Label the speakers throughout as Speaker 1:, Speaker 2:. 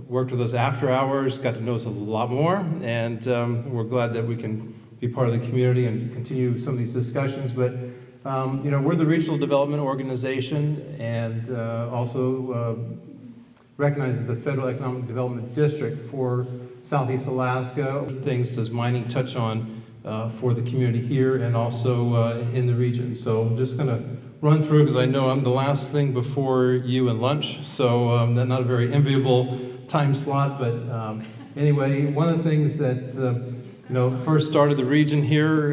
Speaker 1: worked with us after hours, got to know us a lot more, and we're glad that we can be part of the community and continue some of these discussions. But we're the regional development organization, and also recognized as the Federal Economic Development District for Southeast Alaska. Things does mining touch on for the community here and also in the region. So I'm just going to run through, because I know I'm the last thing before you and lunch, so that's not a very enviable time slot. But anyway, one of the things that first started the region here,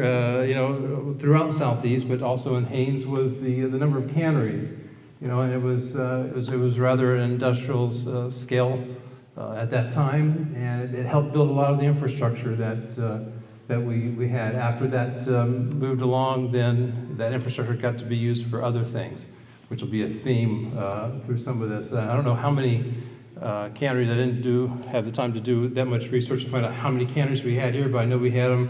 Speaker 1: throughout Southeast, but also in Haines, was the number of canneries. And it was rather an industrial scale at that time, and it helped build a lot of the infrastructure that we had. After that moved along, then that infrastructure got to be used for other things, which will be a theme through some of this. I don't know how many canneries. I didn't have the time to do that much research to find out how many canneries we had here, but I know we had them,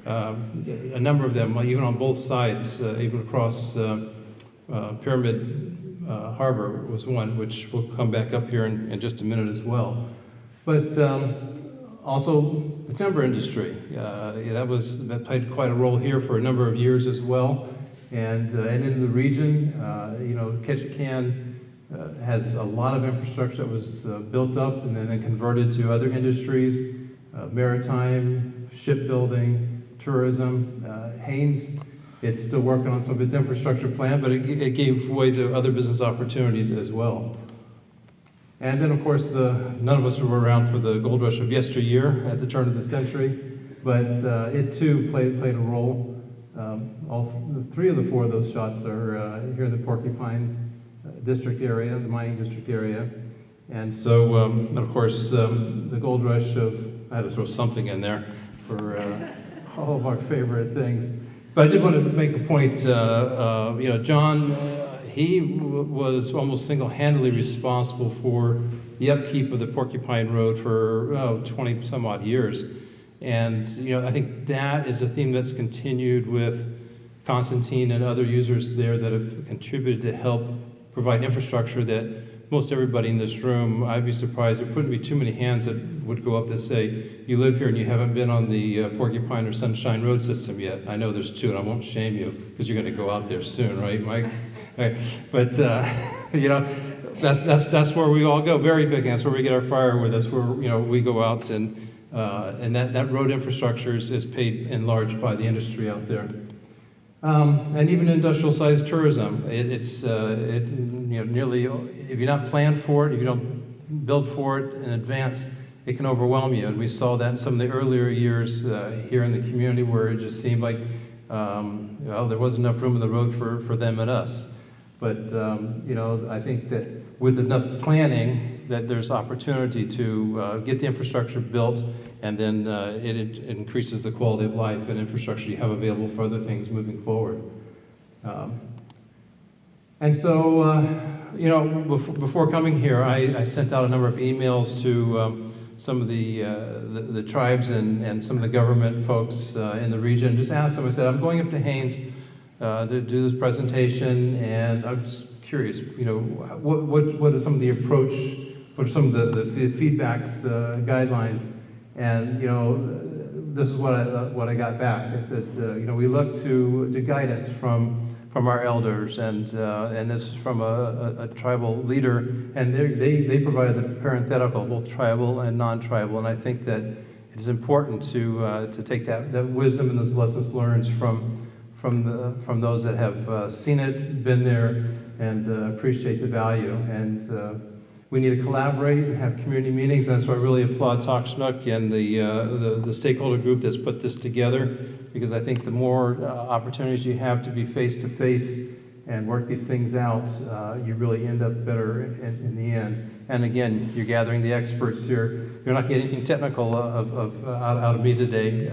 Speaker 1: a number of them, even on both sides, even across Pyramid Harbor was one, which will come back up here in just a minute as well. But also the timber industry, that played quite a role here for a number of years as well. And in the region, Ketchikan has a lot of infrastructure that was built up and then converted to other industries, maritime, shipbuilding, tourism. Haines, it's still working on some of its infrastructure plan, but it gave way to other business opportunities as well. And then, of course, none of us were around for the gold rush of yesteryear at the turn of the century, but it too played a role. Three of the four of those shots are here in the Porcupine district area, the mining district area. And so, of course, the gold rush I had to throw something in there for all of our favorite things. But I did want to make a point, John, he was almost single-handedly responsible for the upkeep of the Porcupine Road for 20 some odd years. And, I think that is a theme that's continued with Constantine and other users there that have contributed to help provide infrastructure that most everybody in this room, I'd be surprised, there wouldn't be too many hands that would go up to say, you live here and you haven't been on the Porcupine or Sunshine Road system yet. I know there's two, and I won't shame you, because you're going to go out there soon, right, Mike? Right. But, that's where we all go, very big, and that's where we get our firewood. That's where, we go out, and that road infrastructure is paid in large by the industry out there. And even industrial-sized tourism, nearly, if you're not planned for it, if you don't build for it in advance, it can overwhelm you. And we saw that in some of the earlier years here in the community, where it just seemed like, there wasn't enough room in the road for them and us. But, I think that with enough planning, that there's opportunity to get the infrastructure built, and then it increases the quality of life and infrastructure you have available for other things moving forward. And so, before coming here, I sent out a number of emails to some of the tribes and some of the government folks in the region. Just asked them, I said, I'm going up to Haines to do this presentation, and I'm just curious, what are some of the approach, what are some of the feedbacks, guidelines? And, this is what I got back. I said, we look to guidance from our elders, and this is from a tribal leader, and they provided the parenthetical, both tribal and non-tribal, and I think that it's important to take that wisdom and those lessons learned from those that have seen it, been there, and appreciate the value. And we need to collaborate and have community meetings. And that's why I really applaud Talk Schnook and the stakeholder group that's put this together, because I think the more opportunities you have to be face-to-face and work these things out, you really end up better in the end. And again, you're gathering the experts here. You're not getting anything technical out of me today,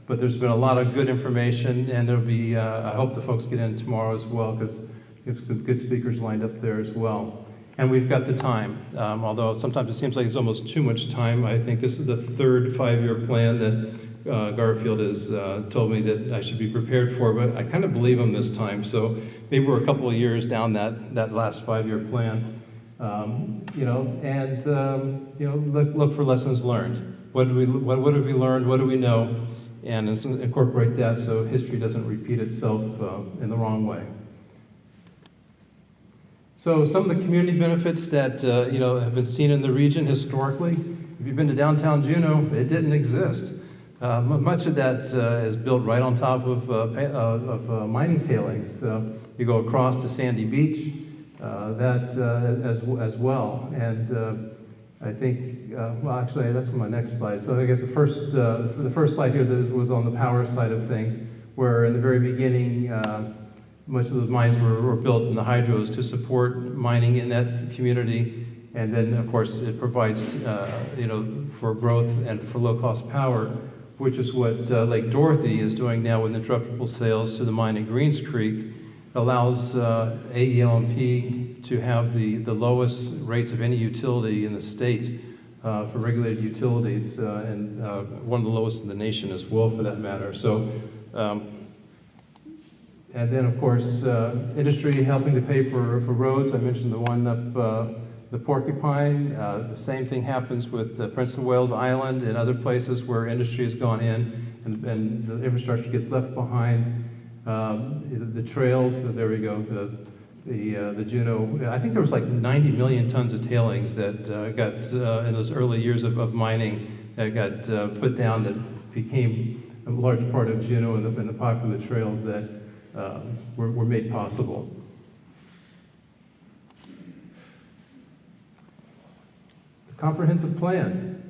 Speaker 1: but there's been a lot of good information, and there'll be, I hope the folks get in tomorrow as well, because there's good speakers lined up there as well. And we've got the time, although sometimes it seems like it's almost too much time. I think this is the third 5-year plan that Garfield has told me that I should be prepared for, but I kind of believe him this time. So maybe we're a couple of years down that last 5-year plan. Look for lessons learned. What have we learned? What do we know? And incorporate that so history doesn't repeat itself in the wrong way. So some of the community benefits that have been seen in the region historically. If you've been to downtown Juneau, it didn't exist. Much of that is built right on top of mining tailings. You go across to Sandy Beach, as well. And I think, actually, that's my next slide. So I guess the first slide here was on the power side of things, where in the very beginning, much of the mines were built in the hydros to support mining in that community. And then, of course, it provides, for growth and for low-cost power, which is what Lake Dorothy is doing now with interruptible sales to the mine in Greens Creek. Allows AEL&P to have the lowest rates of any utility in the state for regulated utilities, and one of the lowest in the nation as well, for that matter. So, and then, of course, industry helping to pay for roads. I mentioned the one up the Porcupine. The same thing happens with Prince of Wales Island and other places where industry has gone in and the infrastructure gets left behind. The trails, there we go, the Juneau. I think there was like 90 million tons of tailings that got, in those early years of mining, that got put down, that became a large part of Juneau and the popular trails that were made possible. The comprehensive plan.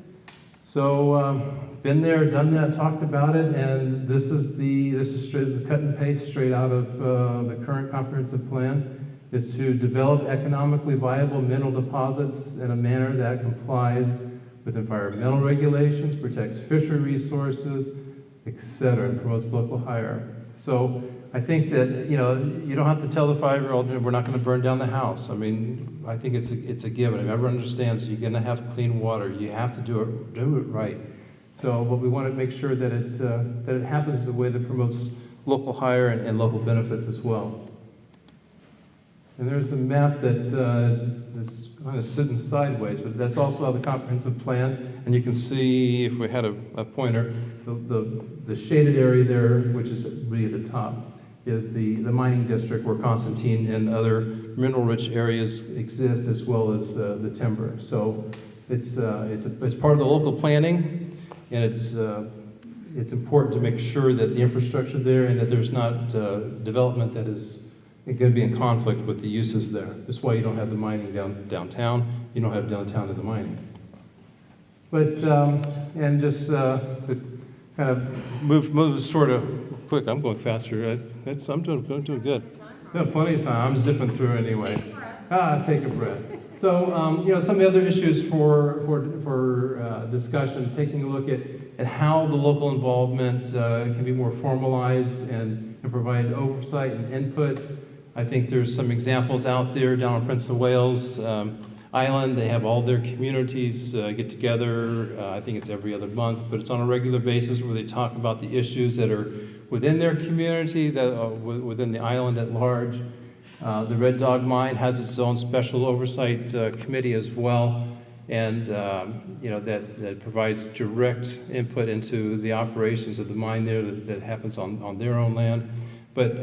Speaker 1: So, been there, done that, talked about it, and this is a cut and paste straight out of the current comprehensive plan. Is to develop economically viable mineral deposits in a manner that complies with environmental regulations, protects fishery resources, etc., and promotes local hire. So I think that you don't have to tell the 5-year-old we're not going to burn down the house. I mean, I think it's a given. Everyone understands you're going to have clean water. You have to do it right. So, but we want to make sure that it happens in a way that promotes local hire and local benefits as well. And there's a map that is kind of sitting sideways, but that's also the comprehensive plan. And you can see, if we had a pointer, the shaded area there, which is really at the top, is the mining district where Constantine and other mineral-rich areas exist, as well as the timber. So it's part of the local planning, and it's important to make sure that the infrastructure there and that there's not development that is going to be in conflict with the uses there. That's why you don't have the mining downtown. You don't have downtown to the mining. But and just to kind of move sort of quick. I'm going faster. I'm doing good. I have plenty of time. I'm zipping through anyway. Take a breath. So some of the other issues for discussion, taking a look at how the local involvement can be more formalized and provide oversight and input. I think there's some examples out there down on Prince of Wales Island. They have all their communities get together. I think it's every other month, but it's on a regular basis where they talk about the issues that are within their community, that within the island at large. The Red Dog Mine has its own special oversight committee as well, and that provides direct input into the operations of the mine there that happens on their own land. But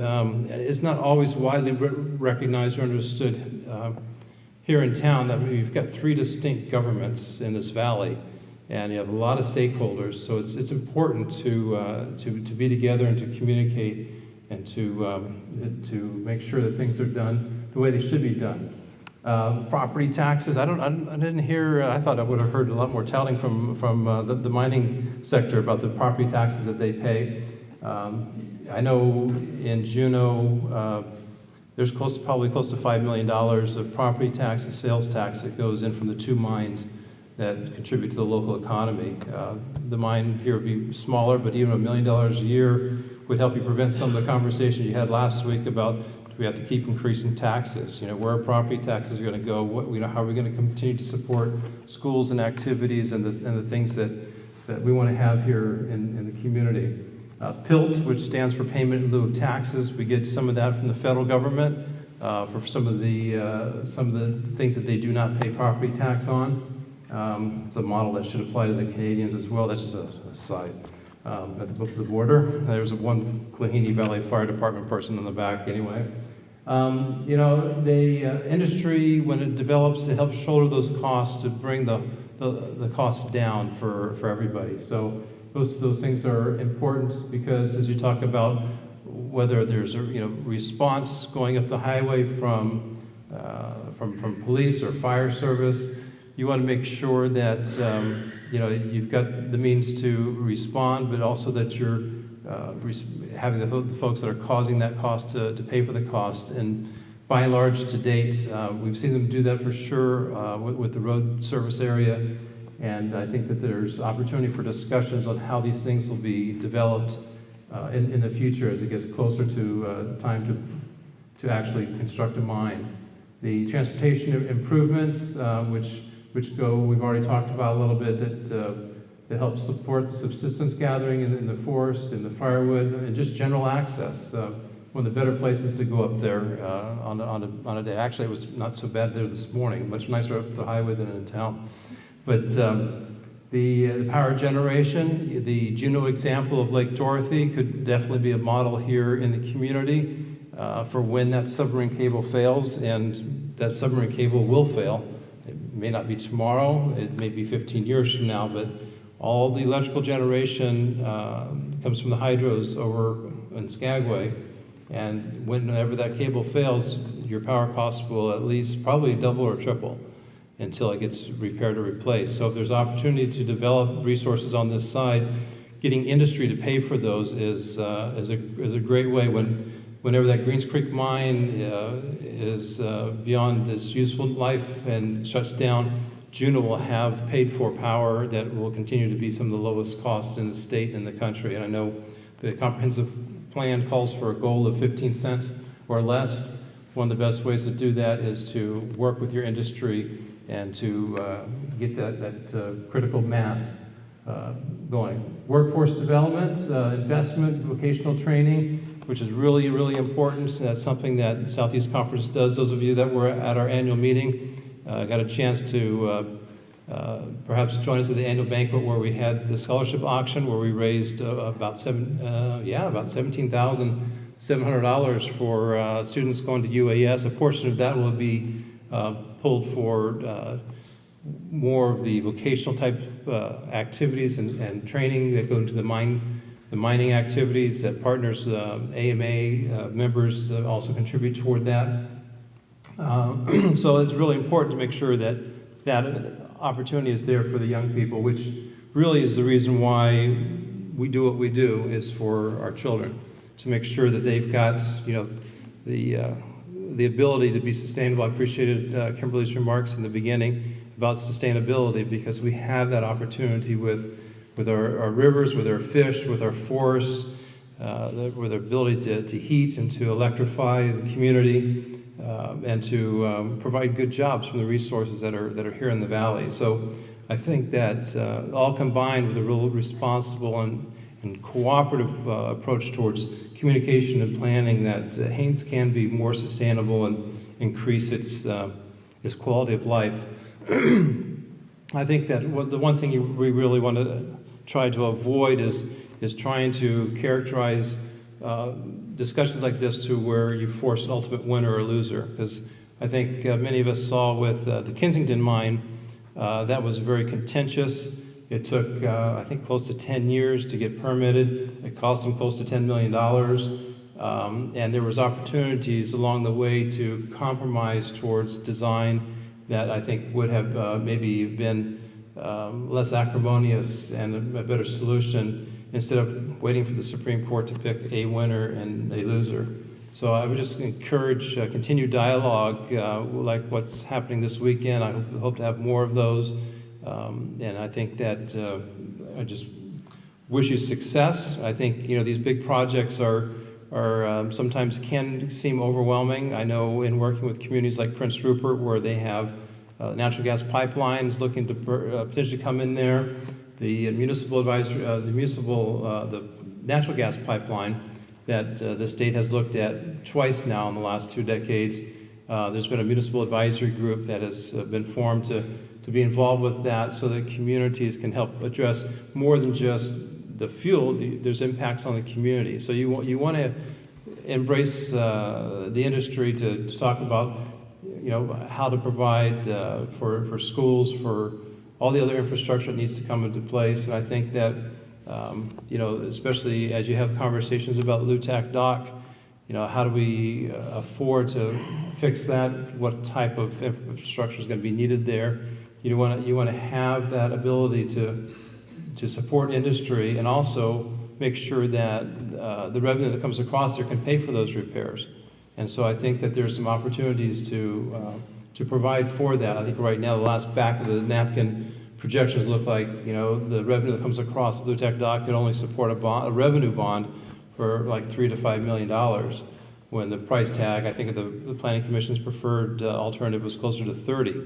Speaker 1: it's not always widely recognized or understood here in town that we've got 3 distinct governments in this valley, and you have a lot of stakeholders. So it's important to be together and to communicate and to make sure that things are done the way they should be done. Property taxes. I didn't hear. I thought I would have heard a lot more touting from the mining sector about the property taxes that they pay. I know in Juneau, there's probably close to $5 million of property tax and sales tax that goes in from the 2 mines that contribute to the local economy. The mine here would be smaller, but even $1 million a year would help you prevent some of the conversation you had last week about we have to keep increasing taxes. Where property taxes are going to go? How are we going to continue to support schools and activities and the things that we want to have here in the community? PILT, which stands for Payment in Lieu of Taxes. We get some of that from the federal government. for some of the things that they do not pay property tax on. It's a model that should apply to the Canadians as well. That's just a side. At the border, there's one Klahini Valley Fire Department person in the back anyway. You know, the industry, when it develops, it helps shoulder those costs to bring the costs down for everybody. So those things are important because as you talk about whether there's a response going up the highway from police or fire service, you want to make sure that you've got the means to respond, but also that you're having the folks that are causing that cost to pay for the cost. And by and large, to date, we've seen them do that for sure with the road service area. And I think that there's opportunity for discussions on how these things will be developed in the future as it gets closer to time to actually construct a mine. The transportation improvements, which go, we've already talked about a little bit, that helps support the subsistence gathering in the forest and the firewood and just general access. One of the better places to go up there on a day. Actually, it was not so bad there this morning. Much nicer up the highway than in town. But the power generation, the Juneau example of Lake Dorothy could definitely be a model here in the community for when that submarine cable fails, and that submarine cable will fail. It may not be tomorrow, it may be 15 years from now, but all the electrical generation comes from the hydros over in Skagway, and whenever that cable fails, your power costs will at least probably double or triple until it gets repaired or replaced. So if there's opportunity to develop resources on this side, getting industry to pay for those is a great way. Whenever that Greens Creek mine is beyond its useful life and shuts down, Juneau will have paid for power that will continue to be some of the lowest costs in the state and the country. And I know the comprehensive plan calls for a goal of 15 cents or less. One of the best ways to do that is to work with your industry and to get that critical mass going. Workforce development, investment, vocational training, which is really, really important. So that's something that Southeast Conference does. Those of you that were at our annual meeting got a chance to perhaps join us at the annual banquet where we had the scholarship auction, where we raised about $17,700 for students going to UAS. A portion of that will be pulled for more of the vocational type activities and training that go into the mining activities that partners, AMA members also contribute toward that. So it's really important to make sure that opportunity is there for the young people, which really is the reason why we do what we do, is for our children, to make sure that they've got the ability to be sustainable. I appreciated Kimberly's remarks in the beginning about sustainability, because we have that opportunity with our rivers, with our fish, with our forests, with our ability to heat and to electrify the community, and to provide good jobs from the resources that are here in the valley. So I think that all combined with a real responsible and cooperative approach towards communication and planning, that Haines can be more sustainable and increase its quality of life. I think that the one thing we really want to try to avoid is trying to characterize discussions like this to where you force an ultimate winner or loser, because I think many of us saw with the Kensington mine, that was very contentious. It took, I think, close to 10 years to get permitted. It cost them close to $10 million. And there was opportunities along the way to compromise towards design that I think would have maybe been less acrimonious and a better solution, instead of waiting for the Supreme Court to pick a winner and a loser. So I would just encourage continued dialogue like what's happening this weekend. I hope to have more of those. And I think that I just wish you success. I think these big projects are sometimes can seem overwhelming. I know in working with communities like Prince Rupert, where they have natural gas pipelines looking to potentially come in there, the municipal advisory, the natural gas pipeline that the state has looked at twice now in the last 2 decades. There's been a municipal advisory group that has been formed to be involved with that so that communities can help address more than just the fuel. There's impacts on the community. So you want to embrace the industry to talk about, how to provide for schools, for all the other infrastructure that needs to come into place. And I think that, especially as you have conversations about LUTAC dock, how do we afford to fix that? What type of infrastructure is going to be needed there? You want to have that ability to support industry and also make sure that the revenue that comes across there can pay for those repairs. And so I think that there's some opportunities to provide for that. I think right now the last back of the napkin projections look like the revenue that comes across the LUTAC dock could only support a revenue bond for like $3 to $5 million, when the price tag, I think, of the Planning Commission's preferred alternative was closer to 30.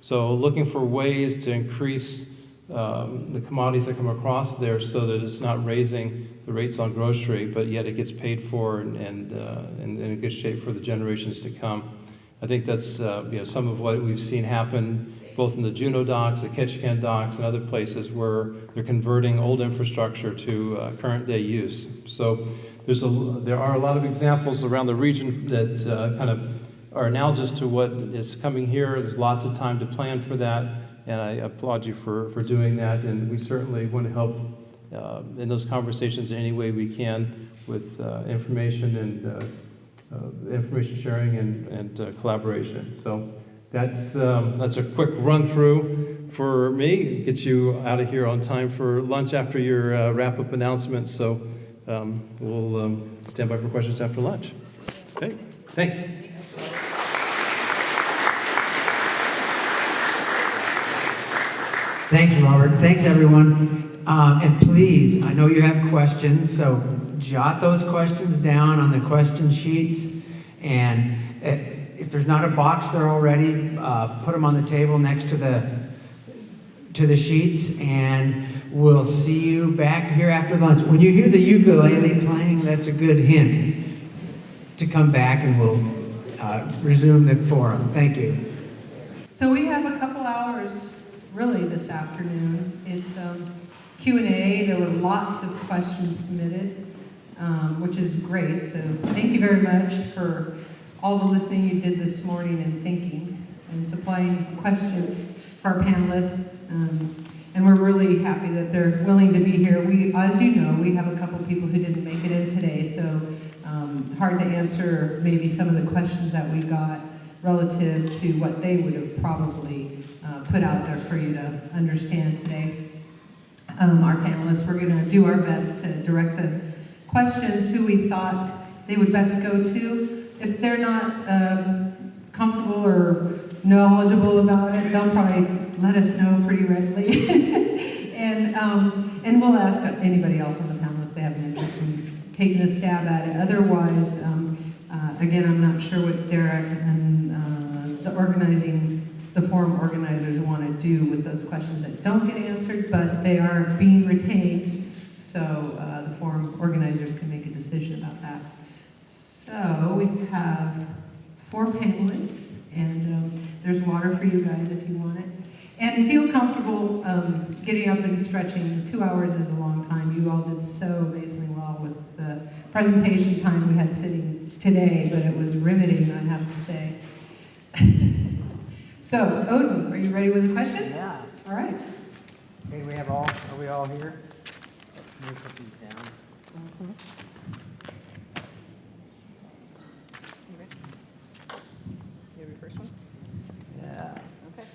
Speaker 1: So looking for ways to increase the commodities that come across there so that it's not raising the rates on grocery, but yet it gets paid for and in good shape for the generations to come. I think that's some of what we've seen happen both in the Juneau docks, the Ketchikan docks, and other places where they're converting old infrastructure to current day use. So there are a lot of examples around the region that kind of are analogous to what is coming here. There's lots of time to plan for that, and I applaud you for doing that. And we certainly want to help in those conversations in any way we can with information and information sharing and collaboration. So that's a quick run through for me. Get you out of here on time for lunch after your wrap up announcements. So we'll stand by for questions after lunch. Okay, thanks.
Speaker 2: Thanks, Robert. Thanks, everyone. And please, I know you have questions, so jot those questions down on the question sheets. And if there's not a box there already, put them on the table next to the sheets, and we'll see you back here after lunch. When you hear the ukulele playing, that's a good hint to come back, and we'll resume the forum. Thank you.
Speaker 3: So we have a couple hours really this afternoon. It's Q&A. There were lots of questions submitted, which is great. So thank you very much for all the listening you did this morning and thinking and supplying questions for our panelists. And we're really happy that they're willing to be here. As you know, we have a couple people who didn't make it in today, so hard to answer maybe some of the questions that we got relative to what they would have probably put out there for you to understand today. Our panelists, we're going to do our best to direct the questions who we thought they would best go to. If they're not comfortable or knowledgeable about it, they'll probably let us know pretty readily. And we'll ask anybody else on the panel if they have an interest in taking a stab at it. Otherwise, again, I'm not sure what Derek and the forum organizers want to do with those questions that don't get answered, but they are being retained, so the forum organizers can make a decision about that. So we have 4 panelists, and there's water for you guys if you want it. And feel comfortable getting up and stretching. 2 hours is a long time. You all did so amazingly well with the presentation time we had sitting today, but it was riveting, I have to say. So, Odin, are you ready with a question?
Speaker 4: Yeah.
Speaker 3: All right.
Speaker 4: Okay, are we all here? Let me put these down.
Speaker 3: Mm-hmm.
Speaker 5: You ready? You have your first one?
Speaker 4: Yeah.
Speaker 5: Okay.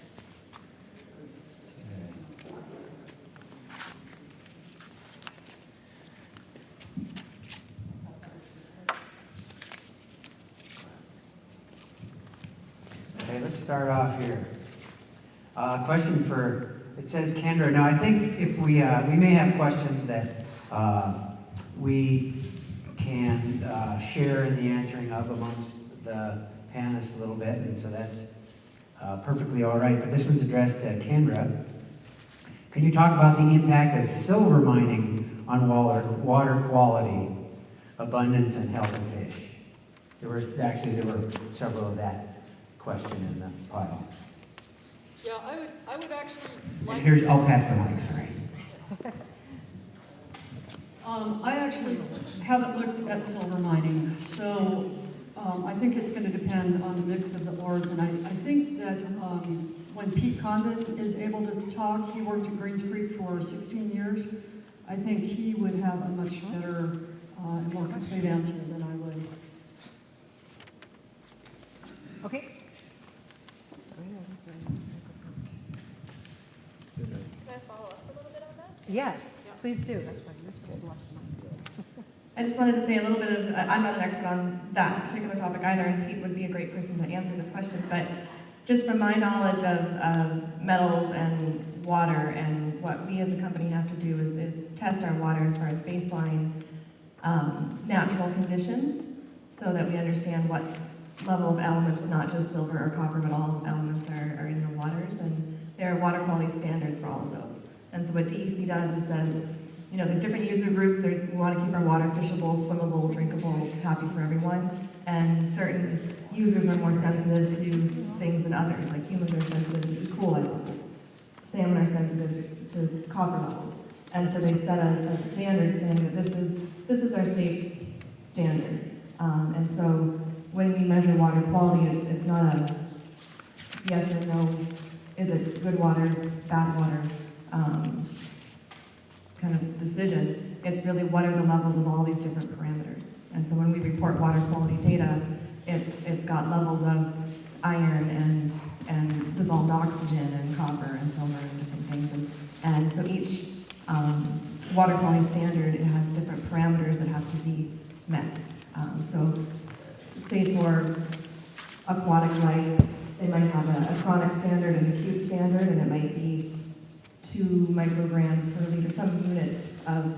Speaker 2: Okay, let's start off here. Question it says Kendra. Now, I think if we may have questions that we can share in the answering of amongst the panelists a little bit, and so that's perfectly all right. But this one's addressed to Kendra. Can you talk about the impact of silver mining on water quality? abundance and health of fish. There were several of that question in the pile.
Speaker 5: Yeah, I would actually
Speaker 2: And
Speaker 5: like.
Speaker 2: here's, I'll pass the mic, sorry.
Speaker 6: I actually haven't looked at silver mining, so I think it's going to depend on the mix of the ores. And I think that when Pete Condon is able to talk, he worked at Greens Creek for 16 years. I think he would have a much better and more complete answer than I would.
Speaker 5: Okay. Can I follow up a little bit on that?
Speaker 7: Yes,
Speaker 5: Yes.
Speaker 7: please do.
Speaker 8: I just wanted to say a little bit of, I'm not an expert on that particular topic either, and Pete would be a great person to answer this question, but just from my knowledge of metals and water, and what we as a company have to do is test our water as far as baseline natural conditions, so that we understand what level of elements, not just silver or copper, but all elements are in the waters, and there are water quality standards for all of those. And so what DEC does is says, you know, there's different user groups. We want to keep our water fishable, swimmable, drinkable, happy for everyone. And certain users are more sensitive to things than others. Like humans are sensitive to E. coli levels. Salmon are sensitive to copper levels. And so they set a standard saying that this is our safe standard. And so when we measure water quality, it's not a yes or no, is it good water, bad water, kind of decision. It's really what are the levels of all these different parameters. And so when we report water quality data, it's got levels of iron and dissolved oxygen and copper and silver and different things. And so each water quality standard, it has different parameters that have to be met. So say for aquatic life, they might have a chronic standard and acute standard, and it might be 2 micrograms per liter, some unit of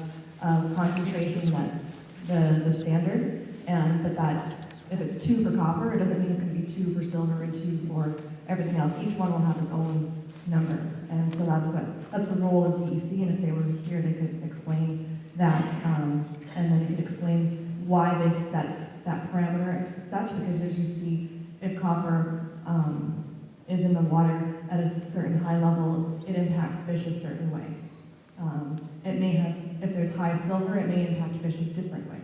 Speaker 8: concentration that's the standard. But that's, if it's 2 for copper, it doesn't mean it's going to be 2 for silver and 2 for everything else. Each one will have its own number. And so that's the role of DEC, and if they were here, they could explain that, and then it could explain why they set that parameter as such, because as you see, if copper is in the water at a certain high level, it impacts fish a certain way. It may have, if there's high silver, it may impact fish a different way.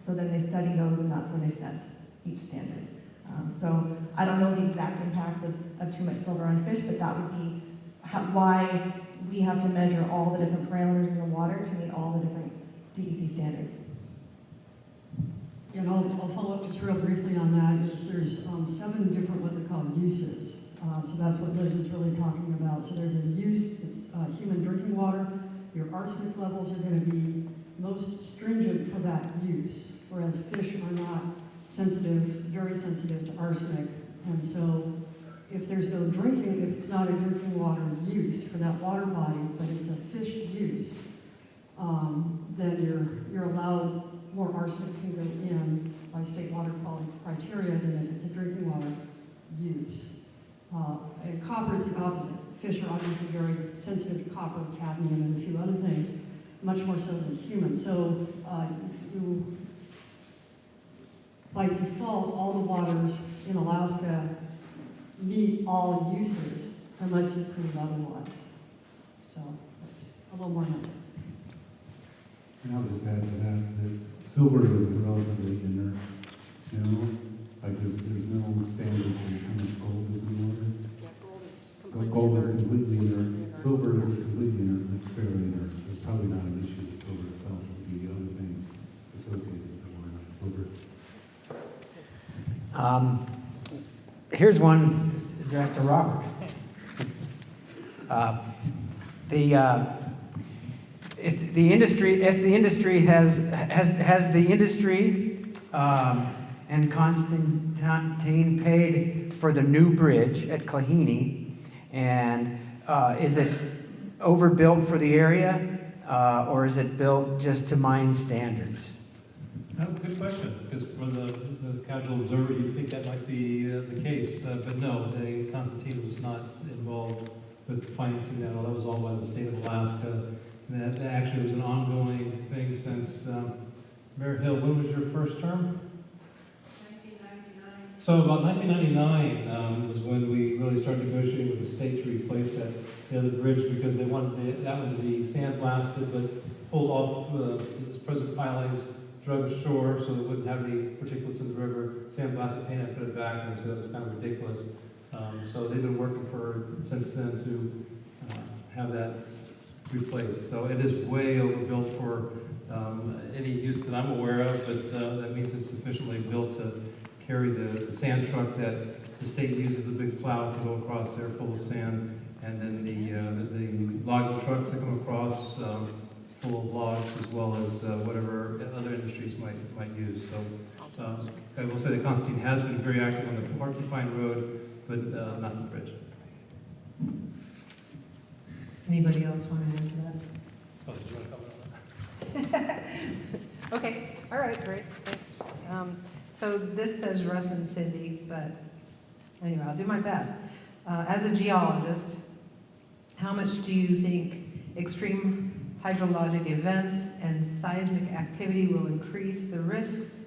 Speaker 8: So then they study those, and that's where they set each standard. So I don't know the exact impacts of too much silver on fish, but that would be why we have to measure all the different parameters in the water to meet all the different DEC standards.
Speaker 6: And I'll follow up just real briefly on that. There's 7 different what they call uses. So that's what Liz is really talking about. So there's a use, it's human drinking water. Your arsenic levels are going to be most stringent for that use, whereas fish are not sensitive, very sensitive to arsenic. And so if there's no drinking, if it's not a drinking water use for that water body, but it's a fish use, then you're allowed more arsenic can go in by state water quality criteria than if it's a drinking water use. And copper is the opposite. Fish are obviously very sensitive to copper, cadmium, and a few other things, much more so than humans. So you, by default, all the waters in Alaska meet all uses unless you prove otherwise. So that's a little more answer.
Speaker 9: And I'll just add to that silver is relatively inert, you know, like there's no standard for how much gold is in water.
Speaker 5: Yeah, gold is completely.
Speaker 9: Gold is completely inert. Silver is completely inert, it's fairly inert, so it's probably not an issue with silver itself. It would be other things associated with the water, like silver.
Speaker 2: Here's one addressed to Robert. If the industry has the industry and Constantine paid for the new bridge at Klahini, and is it overbuilt for the area, or is it built just to mine standards?
Speaker 1: Oh, good question, because for the casual observer, you'd think that might be the case, but no, Constantine was not involved with financing that. That was all by the state of Alaska. And that actually was an ongoing thing since Mayor Hill, when was your first term? 1999. So about 1999 was when we really started negotiating with the state to replace the other bridge because they wanted that one to be sandblasted but pulled off the present pilings, drug ashore so it wouldn't have any particulates in the river, sandblasted, paint it, put it back, and so that was kind of ridiculous. So they've been working since then to have that replaced. So it is way overbuilt for any use that I'm aware of, but that means it's sufficiently built to carry the sand truck that the state uses, the big plow to go across there full of sand, and then the logging trucks that come across full of logs, as well as whatever other industries might use. So I will say that Constantine has been very active on the Porcupine Road, but not the bridge.
Speaker 3: Anybody else want to add to that?
Speaker 1: Oh, did you want to comment on that?
Speaker 3: Okay, all right, great, thanks. So this says Russ and Cindy, but anyway, I'll do my best. As a geologist, how much do you think extreme hydrologic events and seismic activity will increase the risks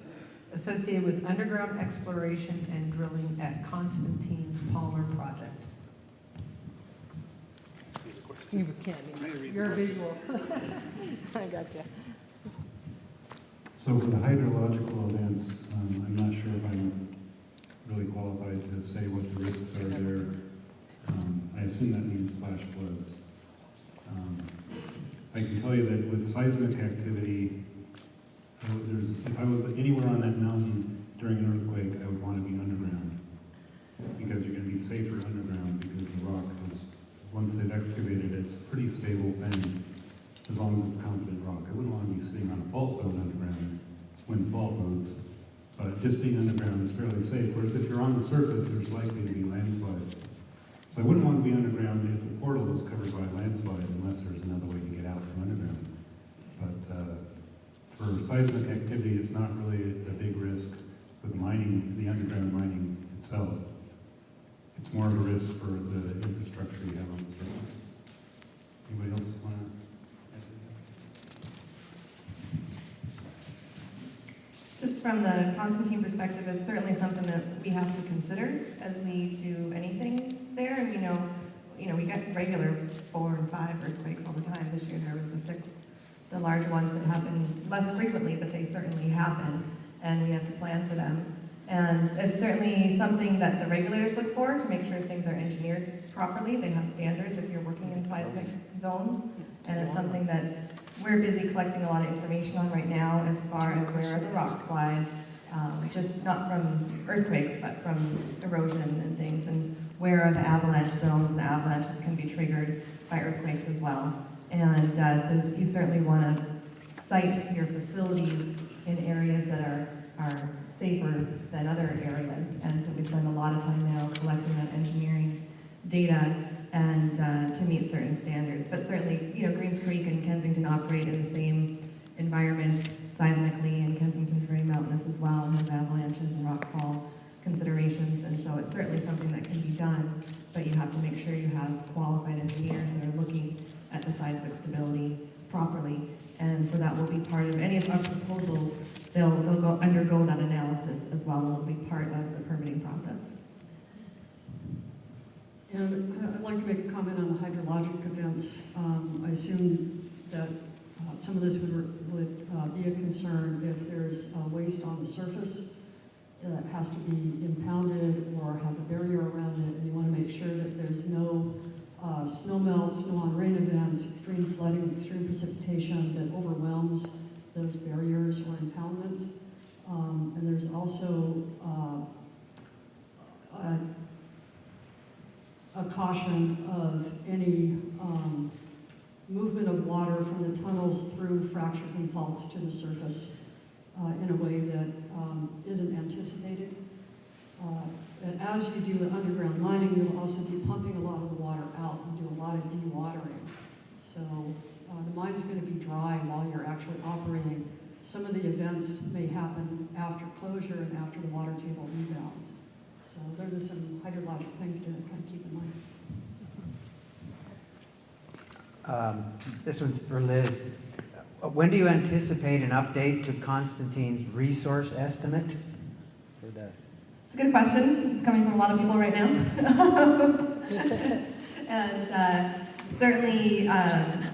Speaker 3: associated with underground exploration and drilling at Constantine's Palmer project?
Speaker 5: You can't, you're visual. I gotcha.
Speaker 9: So for the hydrological events, I'm not sure if I'm really qualified to say what the risks are there. I assume that means flash floods. I can tell you that with seismic activity, if I was anywhere on that mountain during an earthquake, I would want to be underground because you're going to be safer underground because the rock is, once they've excavated it, it's a pretty stable thing as long as it's competent rock. I wouldn't want to be sitting on a fault zone underground when the fault moves, but just being underground is fairly safe, whereas if you're on the surface, there's likely to be landslides. So I wouldn't want to be underground if the portal is covered by a landslide unless there's another way to get out from underground. But for seismic activity, it's not really a big risk with mining, the underground mining itself. It's more of a risk for the infrastructure you have on the surface. Anybody else want to?
Speaker 8: Just from the Constantine perspective, it's certainly something that we have to consider as we do anything there. And we know, we get regular 4 and 5 earthquakes all the time. This year there was the 6, the large ones that happen less frequently, but they certainly happen, and we have to plan for them. And it's certainly something that the regulators look for to make sure things are engineered properly. They have standards if you're working in seismic zones, and it's something that we're busy collecting a lot of information on right now as far as where are the rock slides, just not from earthquakes, but from erosion and things, and where are the avalanche zones, and the avalanches can be triggered by earthquakes as well. And so you certainly want to site your facilities in areas that are safer than other areas. And so we spend a lot of time now collecting that engineering data and to meet certain standards. But certainly, Greens Creek and Kensington operate in the same environment seismically, and Kensington's very mountainous as well, and has avalanches and rockfall considerations. And so it's certainly something that can be done, but you have to make sure you have qualified engineers that are looking at the seismic stability properly. And so that will be part of any of our proposals. They'll undergo that analysis as well. It will be part of the permitting process.
Speaker 6: And I'd like to make a comment on the hydrologic events. I assume that some of this would be a concern if there's waste on the surface that has to be impounded or have a barrier around it, and you want to make sure that there's no snow melts, no on-rain events, extreme flooding, extreme precipitation that overwhelms those barriers or impoundments. And there's also a caution of any movement of water from the tunnels through fractures and faults to the surface in a way that isn't anticipated. And as you do underground mining, you'll also be pumping a lot of the water out and do a lot of dewatering. So the mine's going to be dry while you're actually operating. Some of the events may happen after closure and after the water table rebounds. So those are some hydrologic things to kind of keep in mind.
Speaker 2: This one's for Liz. When do you anticipate an update to Constantine's resource estimate? For the
Speaker 8: It's a good question. It's coming from a lot of people right now. And certainly,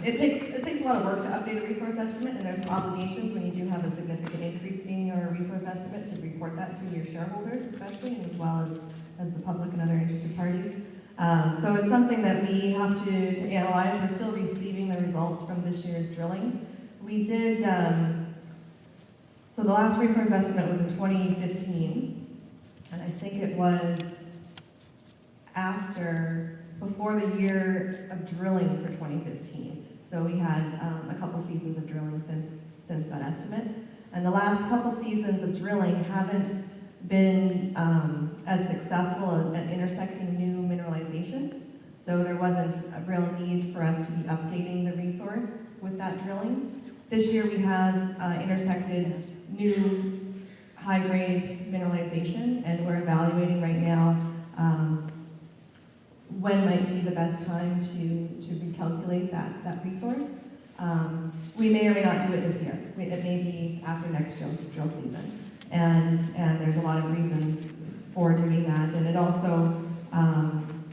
Speaker 8: it takes a lot of work to update a resource estimate, and there's some obligations when you do have a significant increase in your resource estimate to report that to your shareholders, especially, and as well as the public and other interested parties. So it's something that we have to analyze. We're still receiving the results from this year's drilling. We did, so the last resource estimate was in 2015, and I think it was before the year of drilling for 2015. So we had a couple seasons of drilling since that estimate. And the last couple seasons of drilling haven't been as successful at intersecting new mineralization. So there wasn't a real need for us to be updating the resource with that drilling. This year we have intersected new high-grade mineralization, and we're evaluating right now when might be the best time to recalculate that resource. We may or may not do it this year. It may be after next drill season. And there's a lot of reasons for doing that. And it also,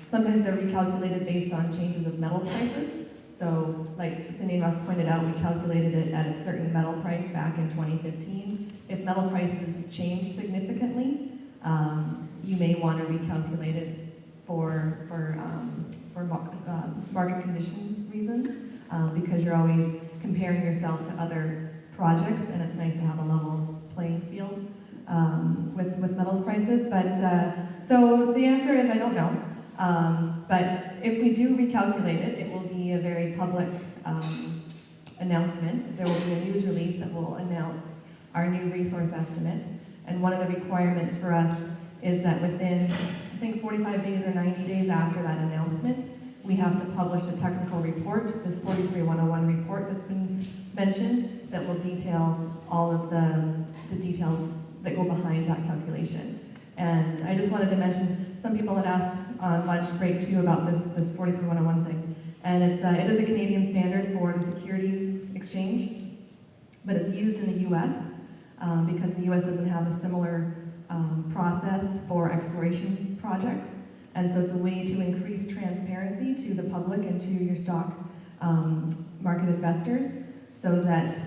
Speaker 8: sometimes they're recalculated based on changes of metal prices. So like Cindy and Russ pointed out, we calculated it at a certain metal price back in 2015. If metal prices change significantly, you may want to recalculate it for market condition reasons, because you're always comparing yourself to other projects, and it's nice to have a level playing field with metals prices. But so the answer is I don't know. But if we do recalculate it, it will be a very public announcement. There will be a news release that will announce our new resource estimate. And one of the requirements for us is that within, I think, 45 days or 90 days after that announcement, we have to publish a technical report, this 43101 report that's been mentioned, that will detail all of the details that go behind that calculation. And I just wanted to mention, some people had asked on lunch break too about this 43101 thing. And it is a Canadian standard for the securities exchange, but it's used in the US because the US doesn't have a similar process for exploration projects. And so it's a way to increase transparency to the public and to your stock market investors so that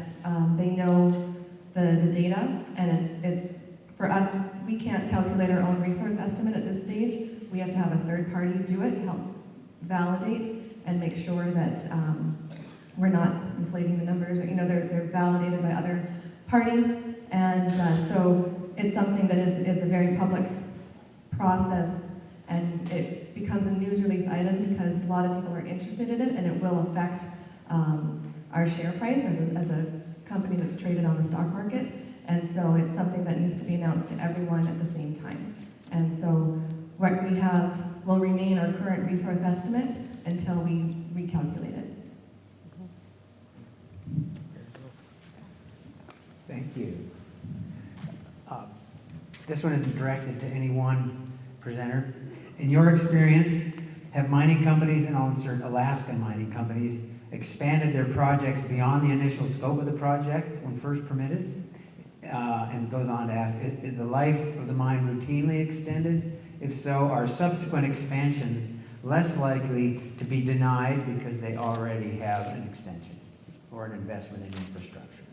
Speaker 8: they know the data. And it's for us, we can't calculate our own resource estimate at this stage. We have to have a third party do it to help validate and make sure that we're not inflating the numbers. You know, they're validated by other parties. And so it's something that is a very public process, and it becomes a news release item because a lot of people are interested in it, and it will affect our share price as a company that's traded on the stock market. And so it's something that needs to be announced to everyone at the same time. And so what we have will remain our current resource estimate until we recalculate it.
Speaker 2: Thank you. This one isn't directed to any one presenter. In your experience, have mining companies, and I'll insert Alaskan mining companies, expanded their projects beyond the initial scope of the project when first permitted? And goes on to ask, is the life of the mine routinely extended? If so, are subsequent expansions less likely to be denied because they already have an extension or an investment in infrastructure?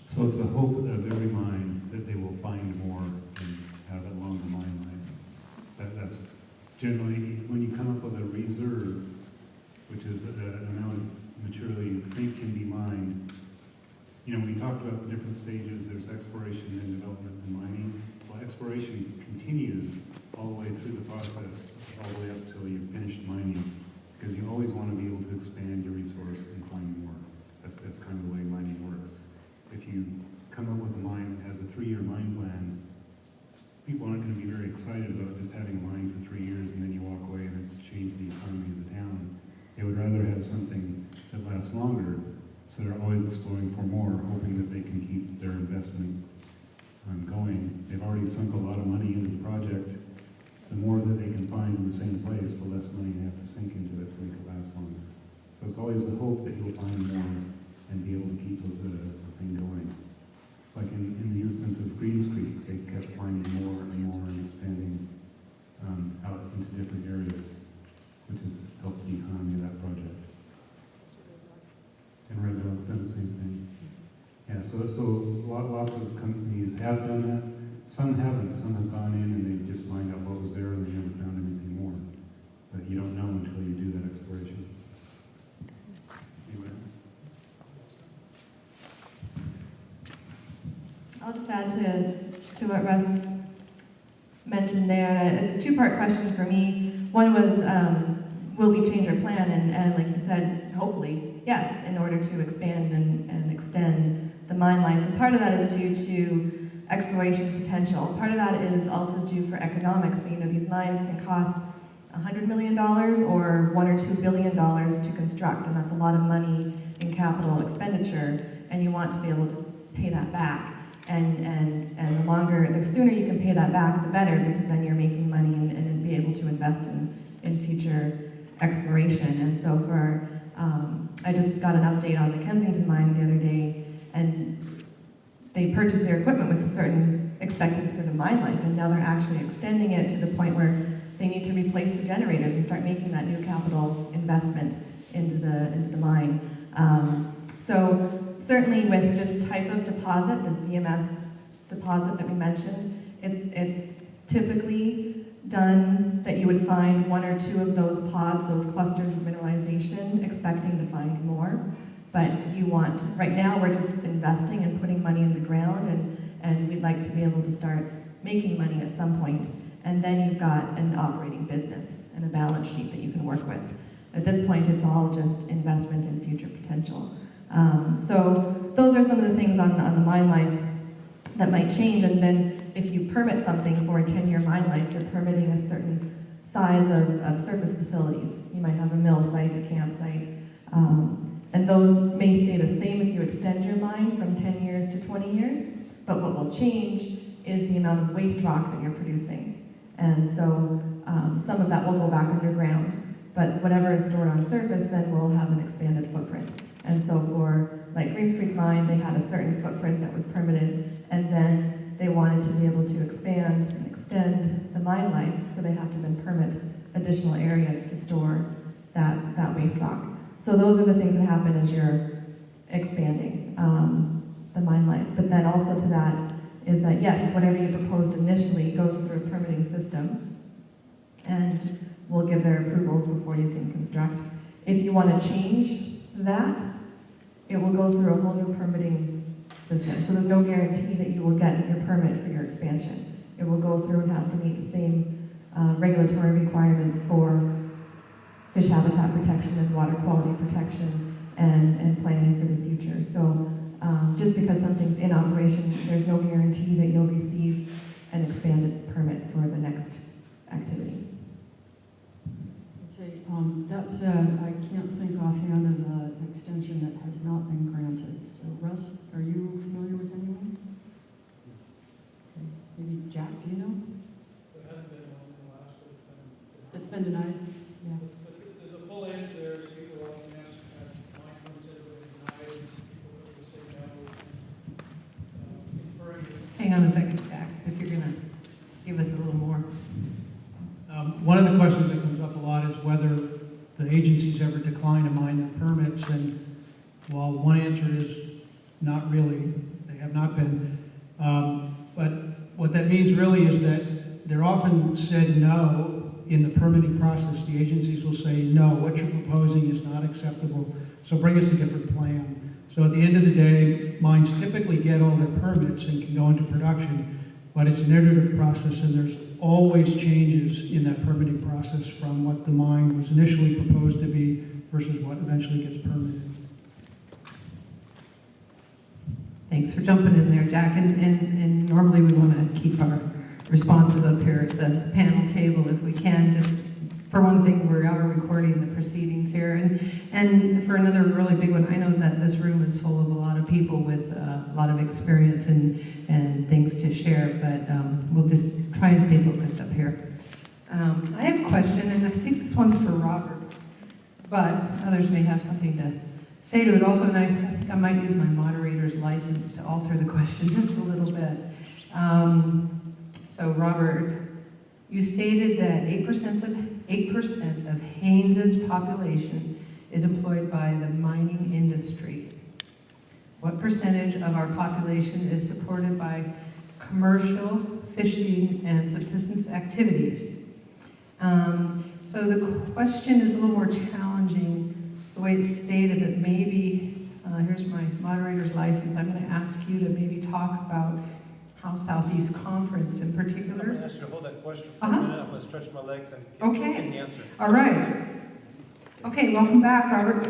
Speaker 9: So it's the hope of every mine that they will find more and have a longer mine life. That's generally, when you come up with a reserve, which is an amount of material you think can be mined. You know, when we talked about the different stages, there's exploration and development and mining. Well, exploration continues all the way through the process, all the way up till you've finished mining, because you always want to be able to expand your resource and find more. That's kind of the way mining works. If you come up with a mine that has a 3-year mine plan, people aren't going to be very excited about just having a mine for 3 years and then you walk away and it's changed the economy of the town. They would rather have something that lasts longer, so they're always exploring for more, hoping that they can keep their investment going. They've already sunk a lot of money into the project. The more that they can find in the same place, the less money they have to sink into it to make it last longer. So So it's always the hope that you'll find more and be able to keep the thing going. Like in the instance of Greens Creek, they kept finding more and more and expanding out into different areas, which has helped the economy of that project. And Red Dog's done the same thing. Yeah, so lots of companies have done that. Some haven't. Some have gone in and they've just mined out what was there and they never found anything more. But you don't know until you do that exploration. Anyone else?
Speaker 8: I'll just add to what Russ mentioned there. And it's a two-part question for me. One was, will we change our plan? And like you said, hopefully, yes, in order to expand and extend the mine life. And part of that is due to exploration potential. Part of that is also due for economics. You know, these mines can cost $100 million or $1 or $2 billion to construct, and that's a lot of money in capital expenditure, and you want to be able to pay that back. And the sooner you can pay that back, the better, because then you're making money and be able to invest in future exploration. And so I just got an update on the Kensington mine the other day, and they purchased their equipment with a certain expected sort of mine life, and now they're actually extending it to the point where they need to replace the generators and start making that new capital investment into the mine. So certainly with this type of deposit, this VMS deposit that we mentioned, it's typically done that you would find one or two of those pods, those clusters of mineralization, expecting to find more. But right now we're just investing and putting money in the ground, and we'd like to be able to start making money at some point. And then you've got an operating business and a balance sheet that you can work with. At this point, it's all just investment in future potential. So those are some of the things on the mine life that might change. And then if you permit something for a 10-year mine life, you're permitting a certain size of surface facilities. You might have a mill site, a campsite, and those may stay the same if you extend your mine from 10 years to 20 years, but what will change is the amount of waste rock that you're producing. And so some of that will go back underground, but whatever is stored on surface then will have an expanded footprint. And so for like Greens Creek Mine, they had a certain footprint that was permitted, and then they wanted to be able to expand and extend the mine life, so they have to then permit additional areas to store that waste rock. So those are the things that happen as you're expanding the mine life. But then also to that is that, yes, whatever you proposed initially goes through a permitting system, and we'll give their approvals before you can construct. If you want to change that, it will go through a whole new permitting system. So there's no guarantee that you will get your permit for your expansion. It will go through and have to meet the same regulatory requirements for fish habitat protection and water quality protection and planning for the future. So just because something's in operation, there's no guarantee that you'll receive an expanded permit for the next activity.
Speaker 6: That's I can't think offhand of an extension that has not been granted. So Russ, are you familiar with anyone? Okay. Maybe Jack, do you know?
Speaker 7: There hasn't been one in the last one.
Speaker 6: It's been denied? Yeah.
Speaker 7: The full answer there is people often ask, mine permits have been denied, people will say no, inferring.
Speaker 3: Hang on a second, Jack, if you're gonna give us a little more.
Speaker 7: One of the questions that comes up a lot is whether the agencies ever decline to mine their permits, and while one answer is not really, they have not been, but what that means really is that they're often said no in the permitting process. The agencies will say, no, what you're proposing is not acceptable, so bring us a different plan. So at the end of the day, mines typically get all their permits and can go into production, but it's an iterative process, and there's always changes in that permitting process from what the mine was initially proposed to be versus what eventually gets permitted.
Speaker 3: Thanks for jumping in there, Jack. And normally we want to keep our responses up here at the panel table if we can. Just for one thing, we are recording the proceedings here. And for another really big one, I know that this room is full of a lot of people with a lot of experience and things to share, but we'll just try and stay focused up here. I have a question, and I think this one's for Robert. but others may have something to say to it also, and I think I might use my moderator's license to alter the question just a little bit. So Robert, you stated that 8% of Haynes's population is employed by the mining industry. What percentage of our population is supported by commercial, fishing, and subsistence activities? So the question is a little more challenging the way it's stated, but maybe, here's my moderator's license, I'm going to ask you to maybe talk about how Southeast Conference in
Speaker 1: I'm going
Speaker 3: particular.
Speaker 1: to ask you to hold that question for a minute. I'm going to stretch my legs and get the answer.
Speaker 3: All right. Okay, welcome back, Robert.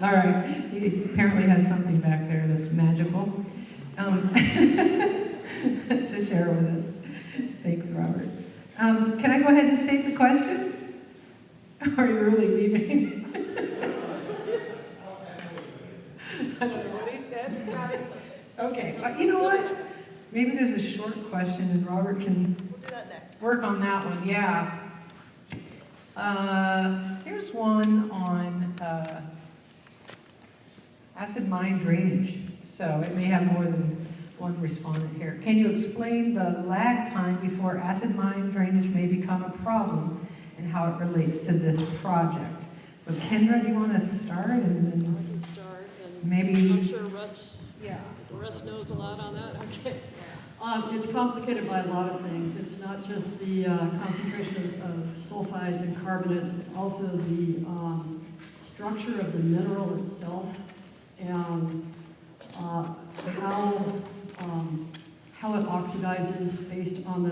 Speaker 3: All right. He apparently has something back there that's magical to share with us. Thanks, Robert. Can I go ahead and state the question? Or are you really leaving?
Speaker 5: I don't know what he said.
Speaker 3: Okay, you know what? Maybe there's a short question and Robert can
Speaker 5: We'll do that next.
Speaker 3: work on that one, yeah. Here's one on acid mine drainage. So it may have more than one respondent here. Can you explain the lag time before acid mine drainage may become a problem and how it relates to this project? So Kendra, do you want to start and
Speaker 10: I
Speaker 3: then
Speaker 10: can start, and
Speaker 3: maybe?
Speaker 10: I'm sure Russ
Speaker 3: Yeah.
Speaker 10: knows a lot on that. Okay.
Speaker 6: It's complicated by a lot of things. It's not just the concentration of sulfides and carbonates, it's also the structure of the mineral itself and how it oxidizes based on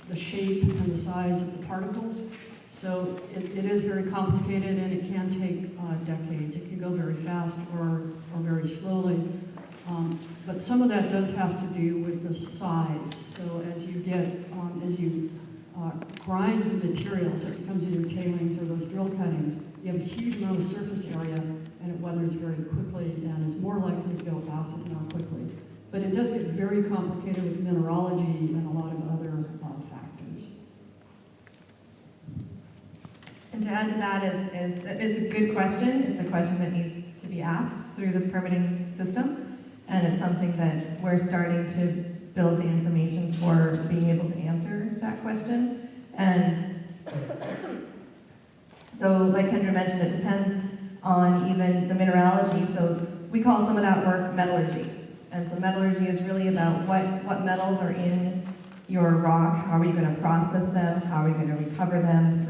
Speaker 6: the shape and the size of the particles. So it is very complicated and it can take decades. It can go very fast or very slowly. But some of that does have to do with the size. So as you grind the material, so it comes in your tailings or those drill cuttings, you have a huge amount of surface area and it weathers very quickly and is more likely to go acid more quickly. But it does get very complicated with mineralogy and a lot of other factors.
Speaker 8: And to add to that is it's a good question. It's a question that needs to be asked through the permitting system. And it's something that we're starting to build the information for being able to answer that question. And so, like Kendra mentioned, it depends on even the mineralogy. So we call some of that work metallurgy. And so metallurgy is really about what metals are in your rock, how are you going to process them, how are you going to recover them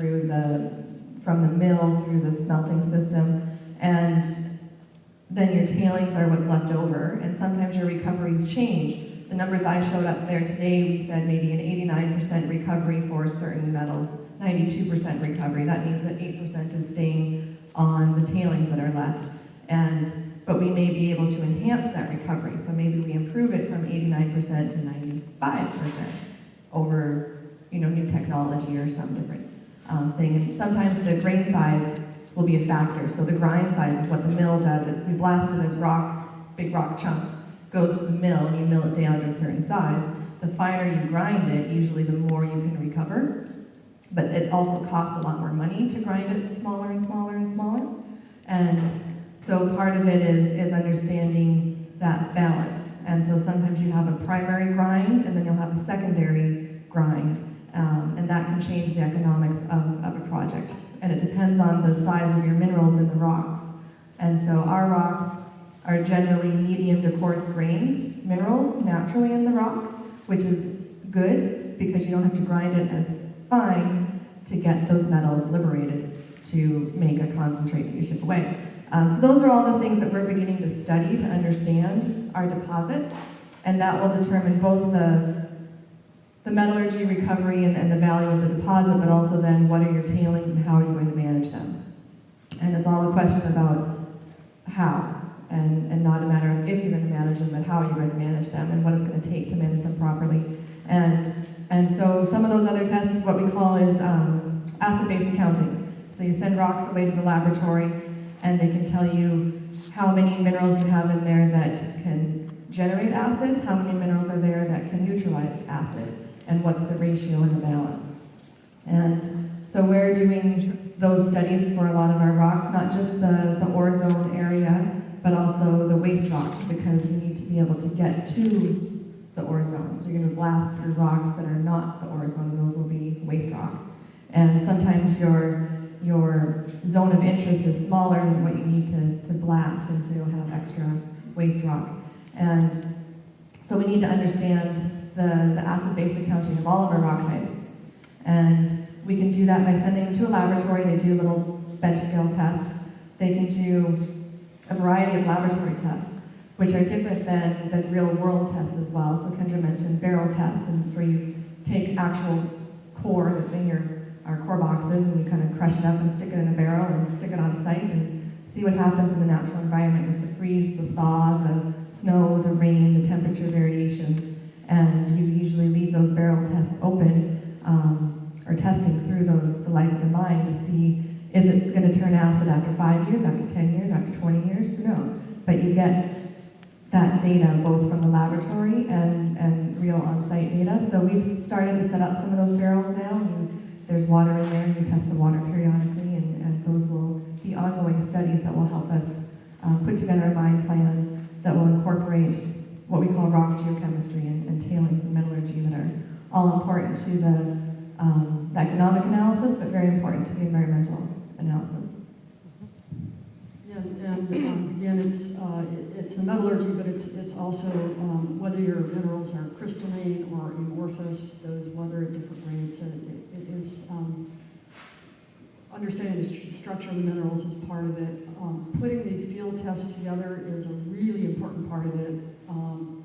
Speaker 8: from the mill, through the smelting system. And then your tailings are what's left over, and sometimes your recoveries change. The numbers I showed up there today, we said maybe an 89% recovery for certain metals, 92% recovery. That means that 8% is staying on the tailings that are left. But we may be able to enhance that recovery. So maybe we improve it from 89% to 95% over new technology or some different thing. And sometimes the grain size will be a factor. So the grind size is what the mill does. We blast it as big rock chunks, goes to the mill, and you mill it down to a certain size. The finer you grind it, usually the more you can recover. But it also costs a lot more money to grind it smaller and smaller and smaller. And so part of it is understanding that balance. And so sometimes you have a primary grind, and then you'll have a secondary grind. And that can change the economics of a project. And it depends on the size of your minerals in the rocks. And so our rocks are generally medium to coarse grained minerals naturally in the rock, which is good because you don't have to grind it as fine to get those metals liberated to make a concentrate that you ship away. So those are all the things that we're beginning to study to understand our deposit, and that will determine both the metallurgy recovery and the value of the deposit, but also then what are your tailings and how are you going to manage them. And it's all a question about how, and not a matter of if you're going to manage them, but how you're going to manage them and what it's going to take to manage them properly. And so some of those other tests, what we call is acid-base accounting. So you send rocks away to the laboratory, and they can tell you how many minerals you have in there that can generate acid, how many minerals are there that can neutralize acid, and what's the ratio and the balance. And so we're doing those studies for a lot of our rocks, not just the ore zone area, but also the waste rock, because you need to be able to get to the ore zone. So you're going to blast through rocks that are not the ore zone, and those will be waste rock. And sometimes your zone of interest is smaller than what you need to blast, and so you'll have extra waste rock. And so we need to understand the acid-base accounting of all of our rock types. And we can do that by sending them to a laboratory. They do little bench scale tests. They can do a variety of laboratory tests, which are different than real world tests as well. So Kendra mentioned barrel tests, and where you take actual core that's in our core boxes, and you kind of crush it up and stick it in a barrel and stick it on site and see what happens in the natural environment with the freeze, the thaw, the snow, the rain, the temperature variations. And you usually leave those barrel tests open, or testing through the life of the mine to see, is it going to turn acid after 5 years, after 10 years, after 20 years? Who knows? But you get that data both from the laboratory and real on-site data. So we've started to set up some of those barrels now. There's water in there, and you test the water periodically, and those will be ongoing studies that will help us put together a mine plan that will incorporate what we call rock geochemistry and tailings and metallurgy that are all important to the economic analysis, but very important to the environmental analysis.
Speaker 6: And again, it's the metallurgy, but it's also whether your minerals are crystalline or amorphous, those whether at different rates. It is understanding the structure of the minerals is part of it. Putting these field tests together is a really important part of it,